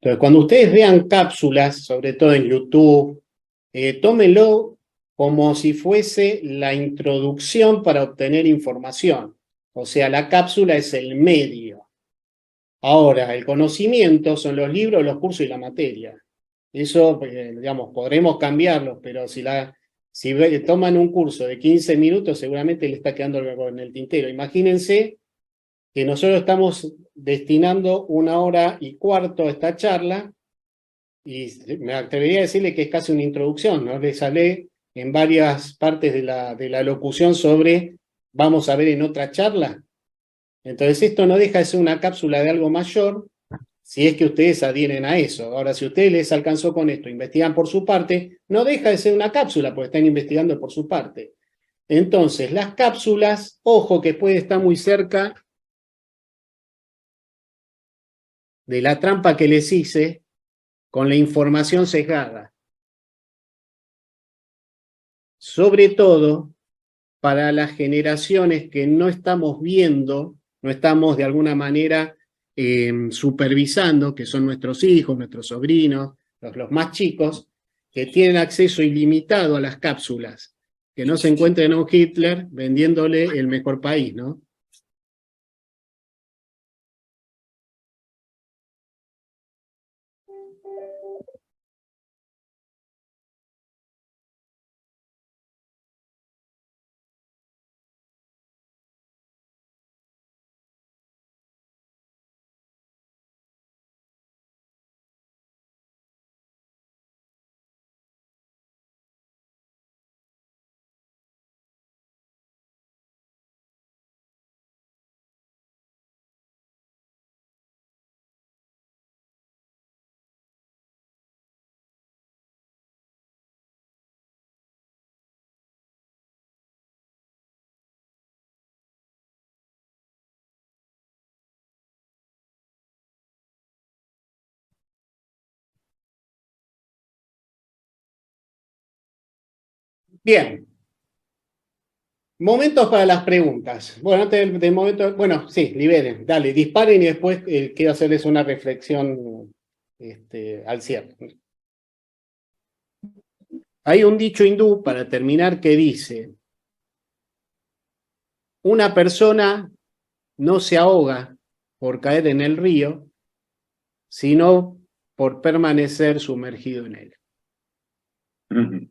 Speaker 1: Entonces, cuando ustedes vean cápsulas, sobre todo en YouTube, tómenlo como si fuese la introducción para obtener información. O sea, la cápsula es el medio. Ahora, el conocimiento son los libros, los cursos y la materia. Eso, digamos, podremos cambiarlo, pero si toman un curso de 15 minutos, seguramente le está quedando algo en el tintero. Imagínense que nosotros estamos destinando 1 hora y cuarto a esta charla, y me atrevería a decirle que es casi una introducción, ¿no? Les hablé en varias partes de la locución sobre vamos a ver en otra charla. Entonces esto no deja de ser una cápsula de algo mayor, si es que ustedes adhieren a eso. Ahora, si a ustedes les alcanzó con esto, investigan por su parte, no deja de ser una cápsula, porque están investigando por su parte. Entonces, las cápsulas, ojo que puede estar muy cerca de la trampa que les hice con la información sesgada. Sobre todo para las generaciones que no estamos viendo, no estamos de alguna manera supervisando, que son nuestros hijos, nuestros sobrinos, los más chicos, que tienen acceso ilimitado a las cápsulas, que no se encuentren a un Hitler vendiéndole el mejor país, ¿no? Bien. Momentos para las preguntas. Bueno, antes del momento, bueno, sí, liberen, dale, disparen y después quiero hacerles una reflexión al cierre. Hay un dicho hindú, para terminar, que dice: una persona no se ahoga por caer en el río, sino por permanecer sumergido en él.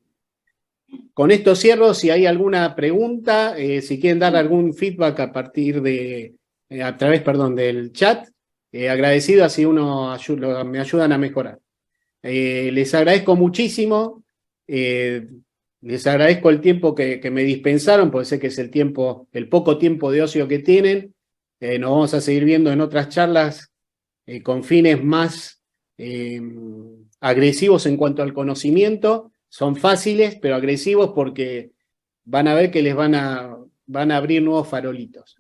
Speaker 1: Con esto cierro. Si hay alguna pregunta, si quieren dar algún feedback a partir de, a través, perdón, del chat, agradecido, así me ayudan a mejorar. Les agradezco muchísimo, les agradezco el tiempo que me dispensaron, porque sé que es el poco tiempo de ocio que tienen. Nos vamos a seguir viendo en otras charlas con fines más agresivos en cuanto al conocimiento. Son fáciles, pero agresivos porque van a ver que les van a abrir nuevos farolitos.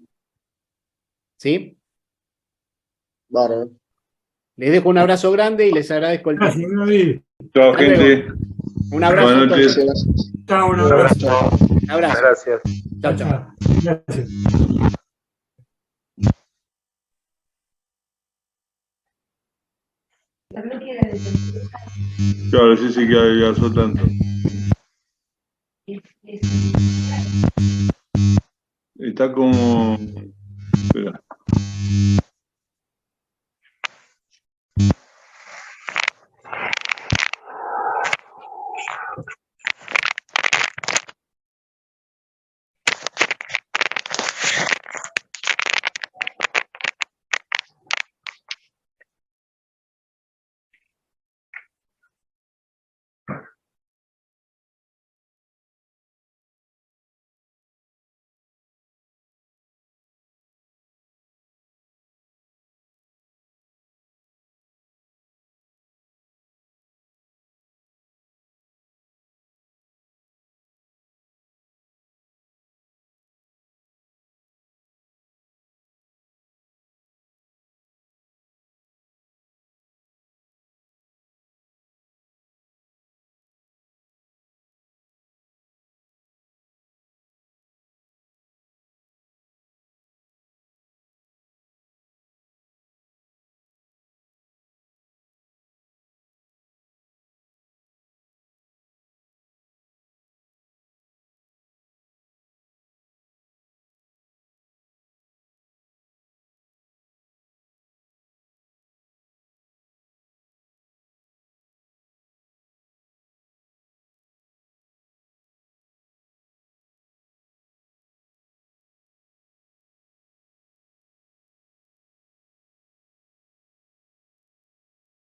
Speaker 1: ¿Sí?
Speaker 5: Bárbaro.
Speaker 1: Les dejo un abrazo grande y les agradezco el tiempo.
Speaker 6: Gracias, David.
Speaker 3: Chao,
Speaker 1: Hasta luego.
Speaker 3: gente.
Speaker 1: Un abrazo.
Speaker 3: Buenas
Speaker 1: a todos.
Speaker 3: noches.
Speaker 6: Chao, un abrazo.
Speaker 1: Un abrazo.
Speaker 7: Gracias.
Speaker 1: Chao, chao.
Speaker 6: Gracias.
Speaker 3: Claro, sí que adelgazó tanto. Está como